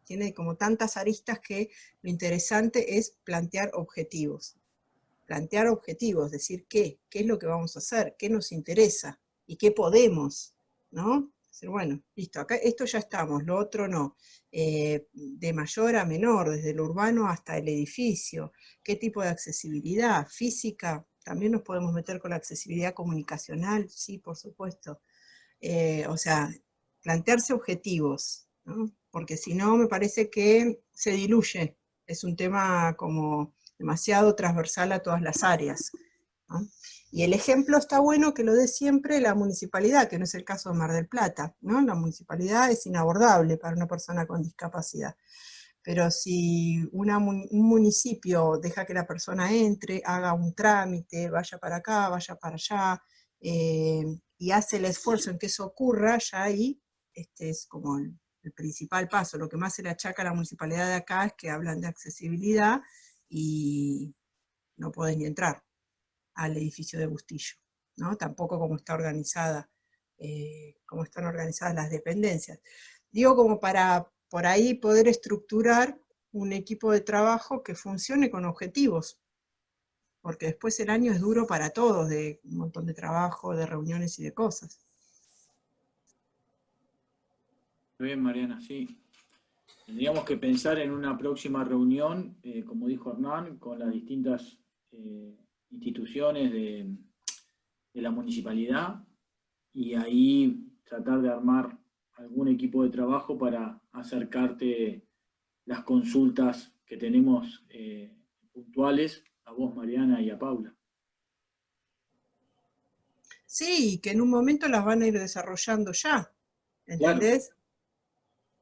tiene como tantas aristas que lo interesante es plantear objetivos. Plantear objetivos, decir qué es lo que vamos a hacer, qué nos interesa y qué podemos, ¿no? Decir, bueno, listo, acá esto ya estamos, lo otro no. De mayor a menor, desde lo urbano hasta el edificio, qué tipo de accesibilidad física, también nos podemos meter con la accesibilidad comunicacional, sí, por supuesto. O sea, plantearse objetivos, ¿no? Porque si no me parece que se diluye, es un tema como demasiado transversal a todas las áreas, ¿no? Y el ejemplo está bueno que lo dé siempre la municipalidad, que no es el caso de Mar del Plata, ¿no? La municipalidad es inabordable para una persona con discapacidad. Pero si un municipio deja que la persona entre, haga un trámite, vaya para acá, vaya para allá, y hace el esfuerzo en que eso ocurra, ya ahí es como el principal paso. Lo que más se le achaca a la municipalidad de acá es que hablan de accesibilidad y no podés ni entrar al edificio de Bustillo, ¿no? Tampoco cómo está organizada, cómo están organizadas las dependencias. Digo, como para por ahí poder estructurar un equipo de trabajo que funcione con objetivos, porque después el año es duro para todos, de un montón de trabajo, de reuniones y de cosas. Muy bien, Mariana, sí. Tendríamos que pensar en una próxima reunión, como dijo Hernán, con las distintas instituciones de la municipalidad, y ahí tratar de armar algún equipo de trabajo para acercarte las consultas que tenemos puntuales vos, Mariana, y a Paula. Sí, que en un momento las van a ir desarrollando ya, ¿entendés? Claro.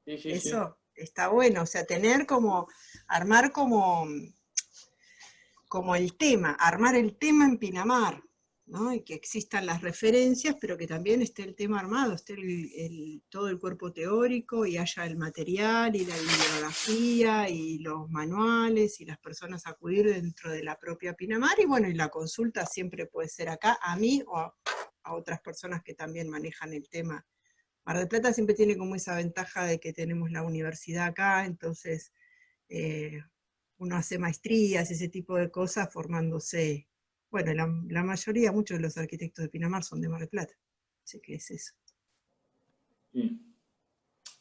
Sí, sí, Eso está bueno, o sea, tener como, armar como el tema, armar el tema en Pinamar, ¿no? Y que existan las referencias, pero que también esté el tema armado, esté todo el cuerpo teórico, y haya el material, y la bibliografía, y los manuales, y las personas a acudir dentro de la propia Pinamar, y bueno, y la consulta siempre puede ser acá, a mí o a otras personas que también manejan el tema. Mar del Plata siempre tiene como esa ventaja de que tenemos la universidad acá, entonces uno hace maestrías y ese tipo de cosas formándose. Bueno, la mayoría, muchos de los arquitectos de Pinamar son de Mar del Plata, así que es eso.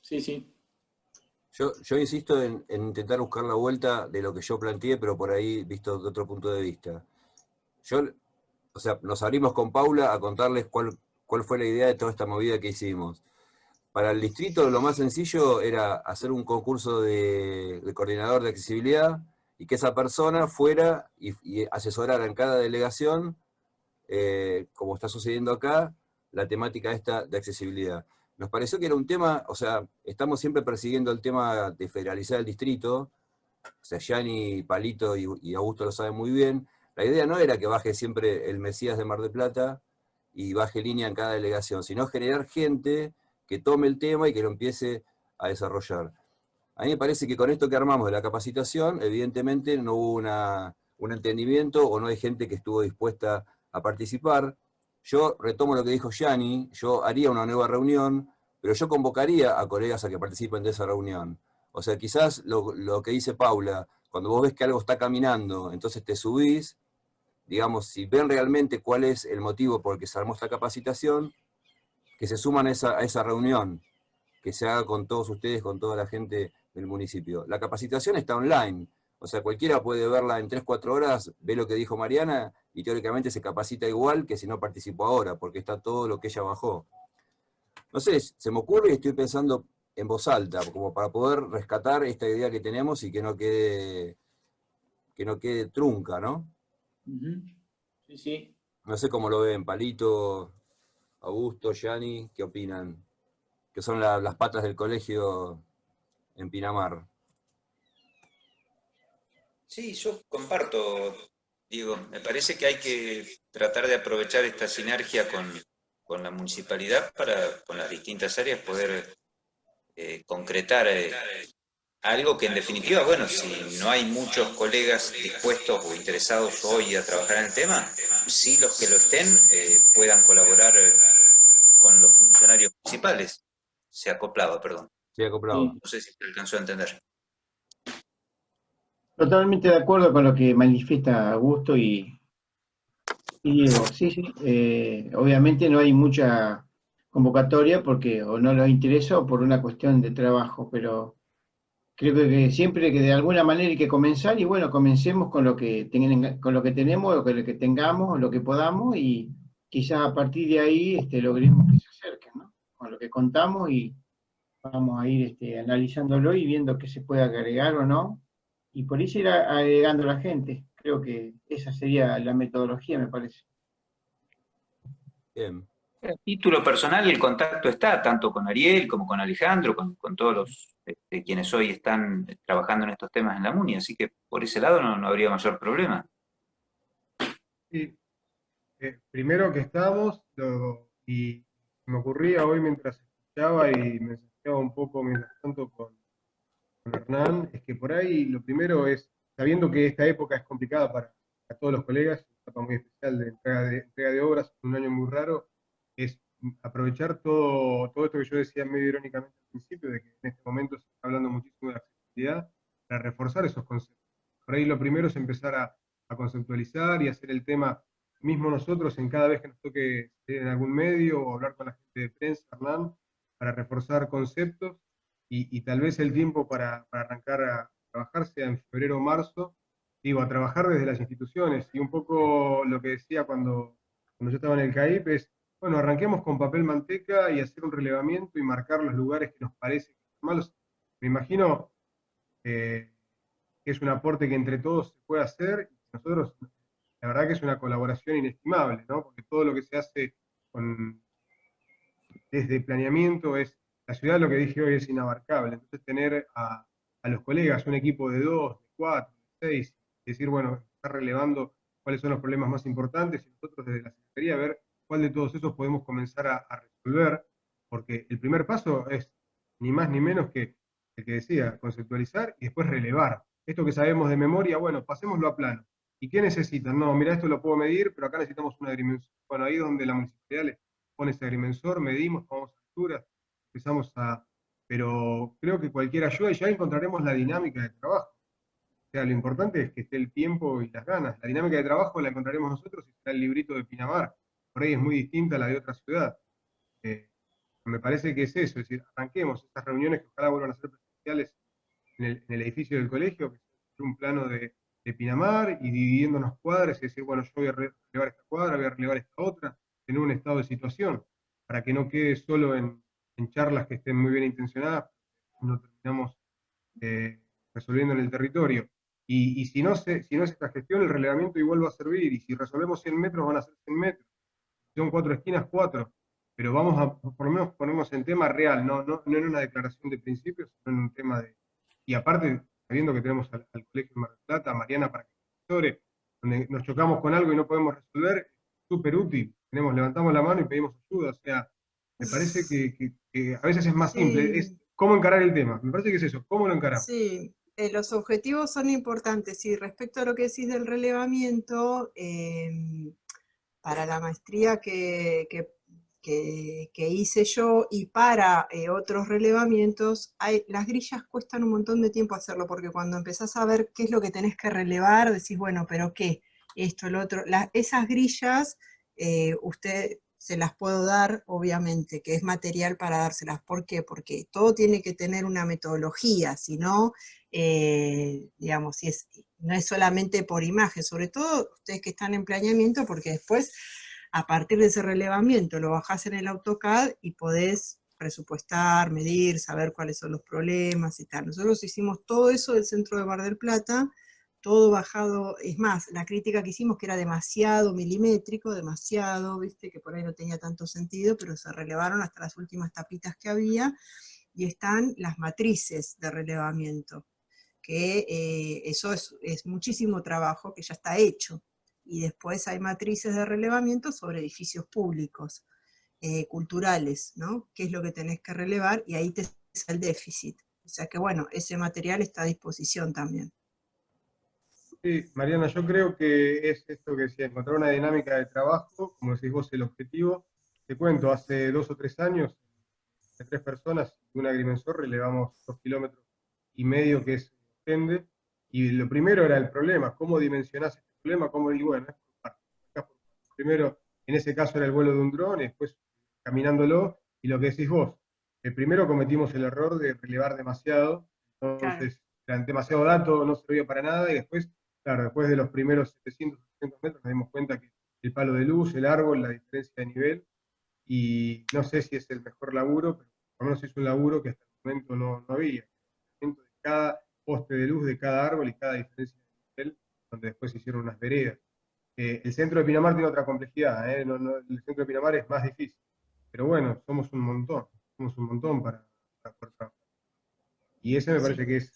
Sí, sí. Sí. Yo insisto en intentar buscar la vuelta de lo que yo planteé, pero por ahí visto de otro punto de vista. O sea, nos abrimos con Paula a contarles cuál fue la idea de toda esta movida que hicimos. Para el distrito lo más sencillo era hacer un concurso de coordinador de accesibilidad y que esa persona fuera y asesorara en cada delegación, como está sucediendo acá, la temática esta de accesibilidad. Nos pareció que era un tema, o sea, estamos siempre persiguiendo el tema de federalizar el distrito, o sea, Gianni, Palito y Augusto lo saben muy bien. La idea no era que baje siempre el Mesías de Mar del Plata y baje línea en cada delegación, sino generar gente que tome el tema y que lo empiece a desarrollar. A mí me parece que con esto que armamos de la capacitación, evidentemente no hubo un entendimiento o no hay gente que estuvo dispuesta a participar. Yo retomo lo que dijo Gianni, yo haría una nueva reunión, pero yo convocaría a colegas a que participen de esa reunión. O sea, quizás lo que dice Paula, cuando vos ves que algo está caminando, entonces te subís, digamos, si ven realmente cuál es el motivo por el que se armó esta capacitación, que se suman a esa reunión, que se haga con todos ustedes, con toda la gente del municipio. La capacitación está online, o sea, cualquiera puede verla en 3-4 horas, ve lo que dijo Mariana, y teóricamente se capacita igual que si no participó ahora, porque está todo lo que ella bajó. No sé, se me ocurre y estoy pensando en voz alta, como para poder rescatar esta idea que tenemos y que no quede trunca, ¿no? Sí, sí. No sé cómo lo ven, Palito, Augusto, Gianni, ¿qué opinan? Que son las patas del colegio en Pinamar. Sí, yo comparto, Diego. Me parece que hay que tratar de aprovechar esta sinergia con la municipalidad para, con las distintas áreas, poder concretar algo que en definitiva, bueno, si no hay muchos colegas dispuestos o interesados hoy a trabajar en el tema, sí los que lo estén puedan colaborar con los funcionarios municipales. Se acoplaba, perdón. Sí, acoplado. No sé si se alcanzó a entender. Totalmente de acuerdo con lo que manifiesta Augusto y Diego. Sí, sí, obviamente no hay mucha convocatoria porque o no les interesa o por una cuestión de trabajo, pero creo que siempre que de alguna manera hay que comenzar y bueno, comencemos con lo que tenemos o con lo que tengamos o lo que podamos y quizás a partir de ahí logremos que se acerquen, ¿no? Con lo que contamos y vamos a ir analizándolo y viendo qué se puede agregar o no y por eso ir agregando a la gente. Creo que esa sería la metodología, me parece. Bien. A título personal el contacto está tanto con Ariel como con Alejandro, con todos los quienes hoy están trabajando en estos temas en la MUNI, así que por ese lado no habría mayor problema. Sí. Primero que estamos, y me ocurría hoy mientras escuchaba y me mensajeaba un poco mientras tanto con Hernán, es que por ahí lo primero es, sabiendo que esta época es complicada para todos los colegas, una etapa muy especial de entrega de obras, un año muy raro, es aprovechar todo esto que yo decía medio irónicamente al principio, de que en este momento se está hablando muchísimo de accesibilidad, para reforzar esos conceptos. Por ahí lo primero es empezar a conceptualizar y hacer el tema, mismo nosotros, en cada vez que nos toque en algún medio o hablar con la gente de prensa, Hernán, para reforzar conceptos, y tal vez el tiempo para arrancar a trabajar sea en febrero o marzo, digo, a trabajar desde las instituciones, y un poco lo que decía cuando yo estaba en el CAIP es, bueno, arranquemos con papel manteca y hacer un relevamiento y marcar los lugares que nos parecen malos. Me imagino que es un aporte que entre todos se puede hacer, nosotros, la verdad que es una colaboración inestimable, ¿no? Porque todo lo que se hace desde planeamiento la ciudad, lo que dije hoy, es inabarcable. Entonces tener a los colegas, un equipo de 2, de 4, de 6, decir, bueno, estar relevando cuáles son los problemas más importantes, y nosotros desde la Secretaría ver cuál de todos esos podemos comenzar a resolver, porque el primer paso es ni más ni menos que el que decía, conceptualizar y después relevar. Esto que sabemos de memoria, bueno, pasémoslo a plano. ¿Y qué necesitan? No, mira, esto lo puedo medir, pero acá necesitamos una agrimensor. Bueno, ahí donde la municipalidad le pone ese agrimensor, medimos, tomamos alturas, empezamos a... Pero creo que cualquier ayuda, y ya encontraremos la dinámica de trabajo. O sea, lo importante es que esté el tiempo y las ganas. La dinámica de trabajo la encontraremos nosotros y será el librito de Pinamar. Por ahí es muy distinta a la de otra ciudad. Me parece que es eso, es decir, arranquemos estas reuniones que ojalá vuelvan a ser presenciales en el edificio del colegio, que es un plano de Pinamar, y dividiéndonos cuadras, y decir, bueno, yo voy a relevar esta cuadra, voy a relevar esta otra, tener un estado de situación, para que no quede solo en charlas que estén muy bien intencionadas, no terminamos resolviendo en el territorio. Y si no es esta gestión, el relevamiento igual va a servir, y si resolvemos 100 metros, van a ser 100 metros. Si son 4 esquinas, 4. Pero vamos a por lo menos ponernos en tema real, no en una declaración de principios, sino en un tema de... Y aparte, sabiendo que tenemos al Colegio de Mar del Plata, a Mariana para que asesore, donde nos chocamos con algo y no podemos resolver, es súper útil. Levantamos la mano y pedimos ayuda. O sea, me parece que a veces es más simple, es cómo encarar el tema. Me parece que es eso, cómo lo encaramos. Sí, los objetivos son importantes. Y respecto a lo que decís del relevamiento, para la maestría que hice yo y para otros relevamientos, las grillas cuestan un montón de tiempo hacerlo, porque cuando empezás a ver qué es lo que tenés que relevar, decís, bueno, pero ¿qué? Esto, lo otro. Esas grillas, usted se las puedo dar, obviamente, que es material para dárselas. ¿Por qué? Porque todo tiene que tener una metodología, si no, digamos, no es solamente por imagen, sobre todo ustedes que están en planeamiento, porque después, a partir de ese relevamiento, lo bajás en el AutoCAD y podés presupuestar, medir, saber cuáles son los problemas y tal. Nosotros hicimos todo eso del centro de Mar del Plata, todo bajado, es más, la crítica que hicimos que era demasiado milimétrico, demasiado, viste, que por ahí no tenía tanto sentido, pero se relevaron hasta las últimas tapitas que había, y están las matrices de relevamiento, que eso es muchísimo trabajo que ya está hecho, y después hay matrices de relevamiento sobre edificios públicos, culturales, ¿no? ¿Qué es lo que tenés que relevar? Y ahí te sale el déficit. O sea que bueno, ese material está a disposición también. Sí, Mariana, yo creo que es esto que decía, encontrar una dinámica de trabajo, como decís vos, el objetivo. Te cuento, hace 2 o 3 años, de 3 personas y un agrimensor, relevamos 2,5 kilómetros que es extende, y lo primero era el problema, cómo dimensionás este problema, y bueno, es por partes. Primero, en ese caso era el vuelo de un dron, y después caminándolo, y lo que decís vos, primero cometimos el error de relevar demasiado, entonces eran demasiado datos, no servía para nada, y después, claro, después de los primeros 700, 800 metros nos dimos cuenta que el palo de luz, el árbol, la diferencia de nivel, y no sé si es el mejor laburo, pero por lo menos es un laburo que hasta el momento no había. De cada poste de luz, de cada árbol y cada diferencia de nivel, donde después se hicieron unas veredas. El centro de Pinamar tiene otra complejidad, el centro de Pinamar es más difícil, pero bueno, somos un montón para poder trabajar. Y ese me parece que es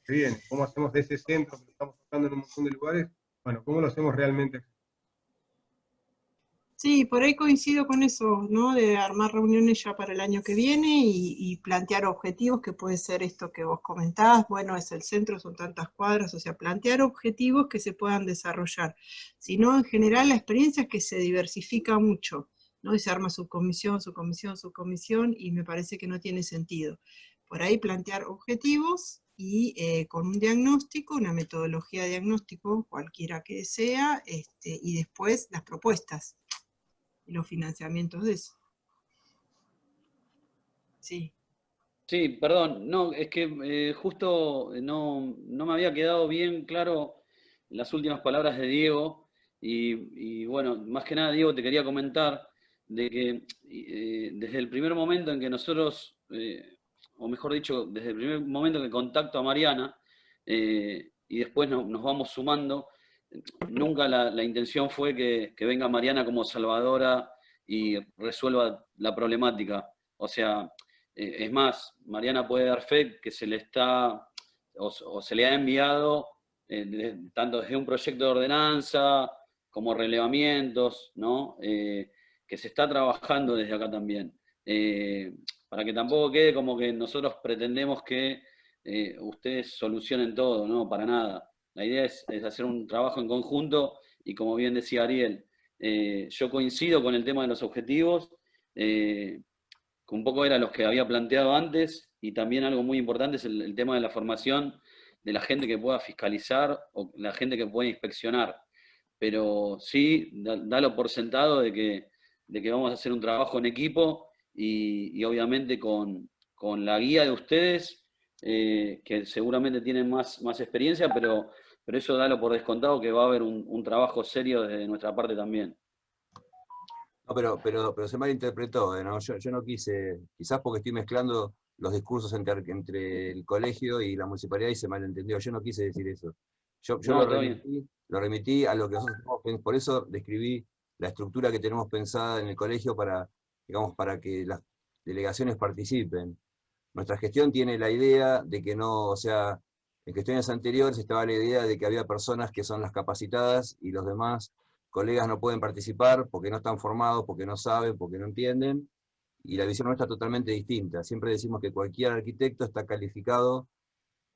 bien. ¿Cómo hacemos de ese centro que estamos tocando en un montón de lugares? Bueno, ¿cómo lo hacemos realmente? Sí, por ahí coincido con eso, ¿no? De armar reuniones ya para el año que viene y plantear objetivos, que puede ser esto que vos comentabas, bueno, es el centro, son tantas cuadras, o sea, plantear objetivos que se puedan desarrollar. Si no, en general la experiencia es que se diversifica mucho, ¿no? Y se arma subcomisión, y me parece que no tiene sentido. Por ahí plantear objetivos y con un diagnóstico, una metodología de diagnóstico, cualquiera que sea, y después las propuestas. Los financiamientos de eso. Sí. Sí, perdón, no, es que justo no me había quedado bien claro las últimas palabras de Diego, y bueno, más que nada, Diego, te quería comentar de que desde el primer momento en que nosotros, o mejor dicho, desde el primer momento que contacto a Mariana, y después nos vamos sumando, nunca la intención fue que venga Mariana como salvadora y resuelva la problemática. O sea, es más, Mariana puede dar fe que se le está, o se le ha enviado, tanto desde un proyecto de ordenanza como relevamientos, ¿no? Que se está trabajando desde acá también. Para que tampoco quede como que nosotros pretendemos que ustedes solucionen todo, no, para nada. La idea es hacer un trabajo en conjunto y como bien decía Ariel, yo coincido con el tema de los objetivos, que un poco era los que había planteado antes, y también algo muy importante es el tema de la formación de la gente que pueda fiscalizar o la gente que pueda inspeccionar. Pero sí, dalo por sentado de que vamos a hacer un trabajo en equipo y obviamente con la guía de ustedes, que seguramente tienen más experiencia, pero eso dalo por descontado que va a haber un trabajo serio desde nuestra parte también. No, pero se malinterpretó, ¿no? Yo no quise, quizás porque estoy mezclando los discursos entre el colegio y la municipalidad y se malentendió. Yo no quise decir eso. Yo No, lo remití a lo que nosotros tenemos, por eso describí la estructura que tenemos pensada en el colegio para, digamos, para que las delegaciones participen. Nuestra gestión tiene la idea de que no, o sea, en gestiones anteriores estaba la idea de que había personas que son las capacitadas y los demás colegas no pueden participar porque no están formados, porque no saben, porque no entienden, y la visión nuestra es totalmente distinta. Siempre decimos que cualquier arquitecto está calificado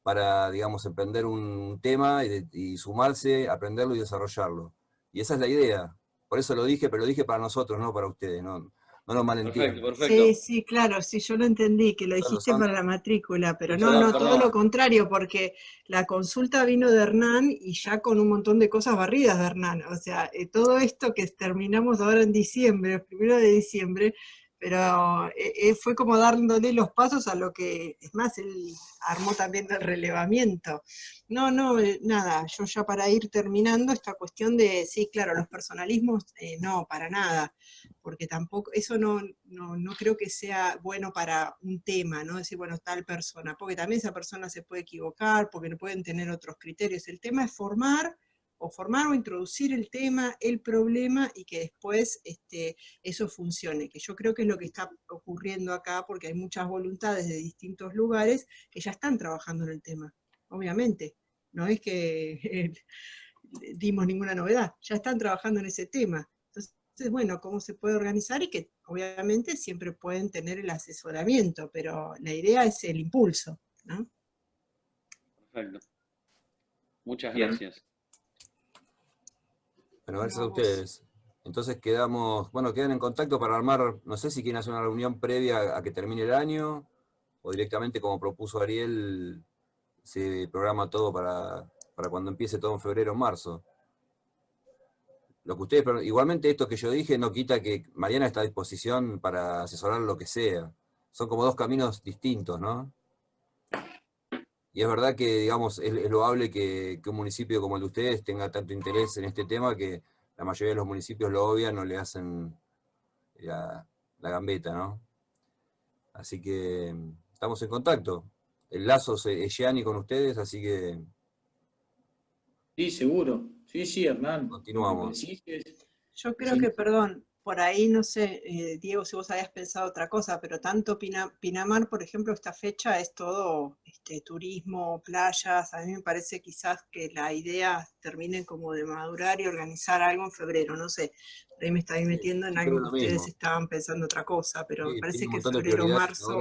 para, digamos, emprender un tema y sumarse, aprenderlo y desarrollarlo. Y esa es la idea. Por eso lo dije, pero lo dije para nosotros, no para ustedes, no lo malentiendan. Perfecto. Sí, claro, sí, yo lo entendí, que lo dijiste para la matrícula, pero no, Perdón. todo lo contrario, porque la consulta vino de Hernán y ya con un montón de cosas barridas de Hernán. O sea, todo esto que terminamos ahora en diciembre, el 1 de diciembre, pero fue como dándole los pasos a lo que, es más, él armó también el relevamiento. No, nada, yo ya para ir terminando esta cuestión de, sí, claro, los personalismos, no, para nada, porque tampoco, eso no creo que sea bueno para un tema, ¿no? Decir, bueno, tal persona, porque también esa persona se puede equivocar, porque no pueden tener otros criterios. El tema es formar o introducir el tema, el problema, y que después eso funcione, que yo creo que es lo que está ocurriendo acá, porque hay muchas voluntades de distintos lugares que ya están trabajando en el tema, obviamente. No es que dimos ninguna novedad, ya están trabajando en ese tema. Entonces, bueno, cómo se puede organizar y que obviamente siempre pueden tener el asesoramiento, pero la idea es el impulso, ¿no? Perfecto. Muchas gracias. Bueno, gracias a ustedes. Entonces quedan en contacto para armar, no sé si quieren hacer una reunión previa a que termine el año, o directamente, como propuso Ariel, se programa todo para cuando empiece todo en febrero o marzo. Lo que ustedes, pero igualmente esto que yo dije no quita que Mariana está a disposición para asesorar lo que sea. Son como dos caminos distintos, ¿no? Y es verdad que, digamos, es loable que un municipio como el de ustedes tenga tanto interés en este tema que la mayoría de los municipios lo obvian, no le hacen la gambeta, ¿no? Así que estamos en contacto. El lazo es Gianni con ustedes, así que... Sí, seguro. Sí, Hernán. Continuamos. Yo creo que, perdón, por ahí, no sé, Diego, si vos habías pensado otra cosa, pero tanto Pinamar, por ejemplo, esta fecha es todo turismo, playas. A mí me parece quizás que la idea termine como de madurar y organizar algo en febrero, no sé. Por ahí me estaba metiendo en algo que ustedes estaban pensando otra cosa, pero me parece que febrero o marzo...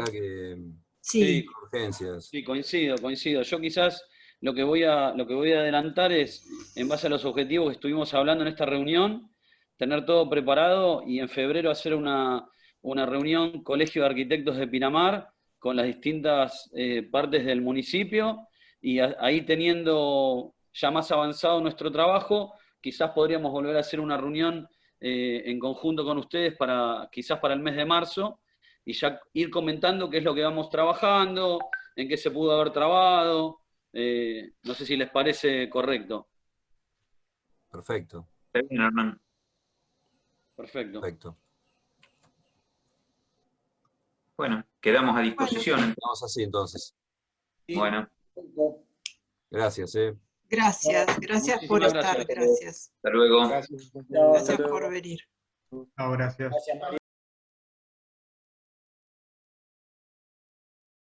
Sí, urgencias. Sí, coincido. Yo quizás lo que voy a adelantar es, en base a los objetivos que estuvimos hablando en esta reunión, tener todo preparado y en febrero hacer una reunión Colegio de Arquitectos de Pinamar con las distintas partes del municipio, y ahí teniendo ya más avanzado nuestro trabajo, quizás podríamos volver a hacer una reunión en conjunto con ustedes quizás para el mes de marzo, y ya ir comentando qué es lo que vamos trabajando, en qué se pudo haber trabado. No sé si les parece correcto. Perfecto. Está bien, Hernán. Perfecto. Bueno, quedamos a disposición. Vamos así entonces. Bueno. Gracias. Gracias, gracias por Muchísimas estar, gracias. gracias. Hasta luego. Gracias. Gracias por venir. Chao, gracias. Gracias, María.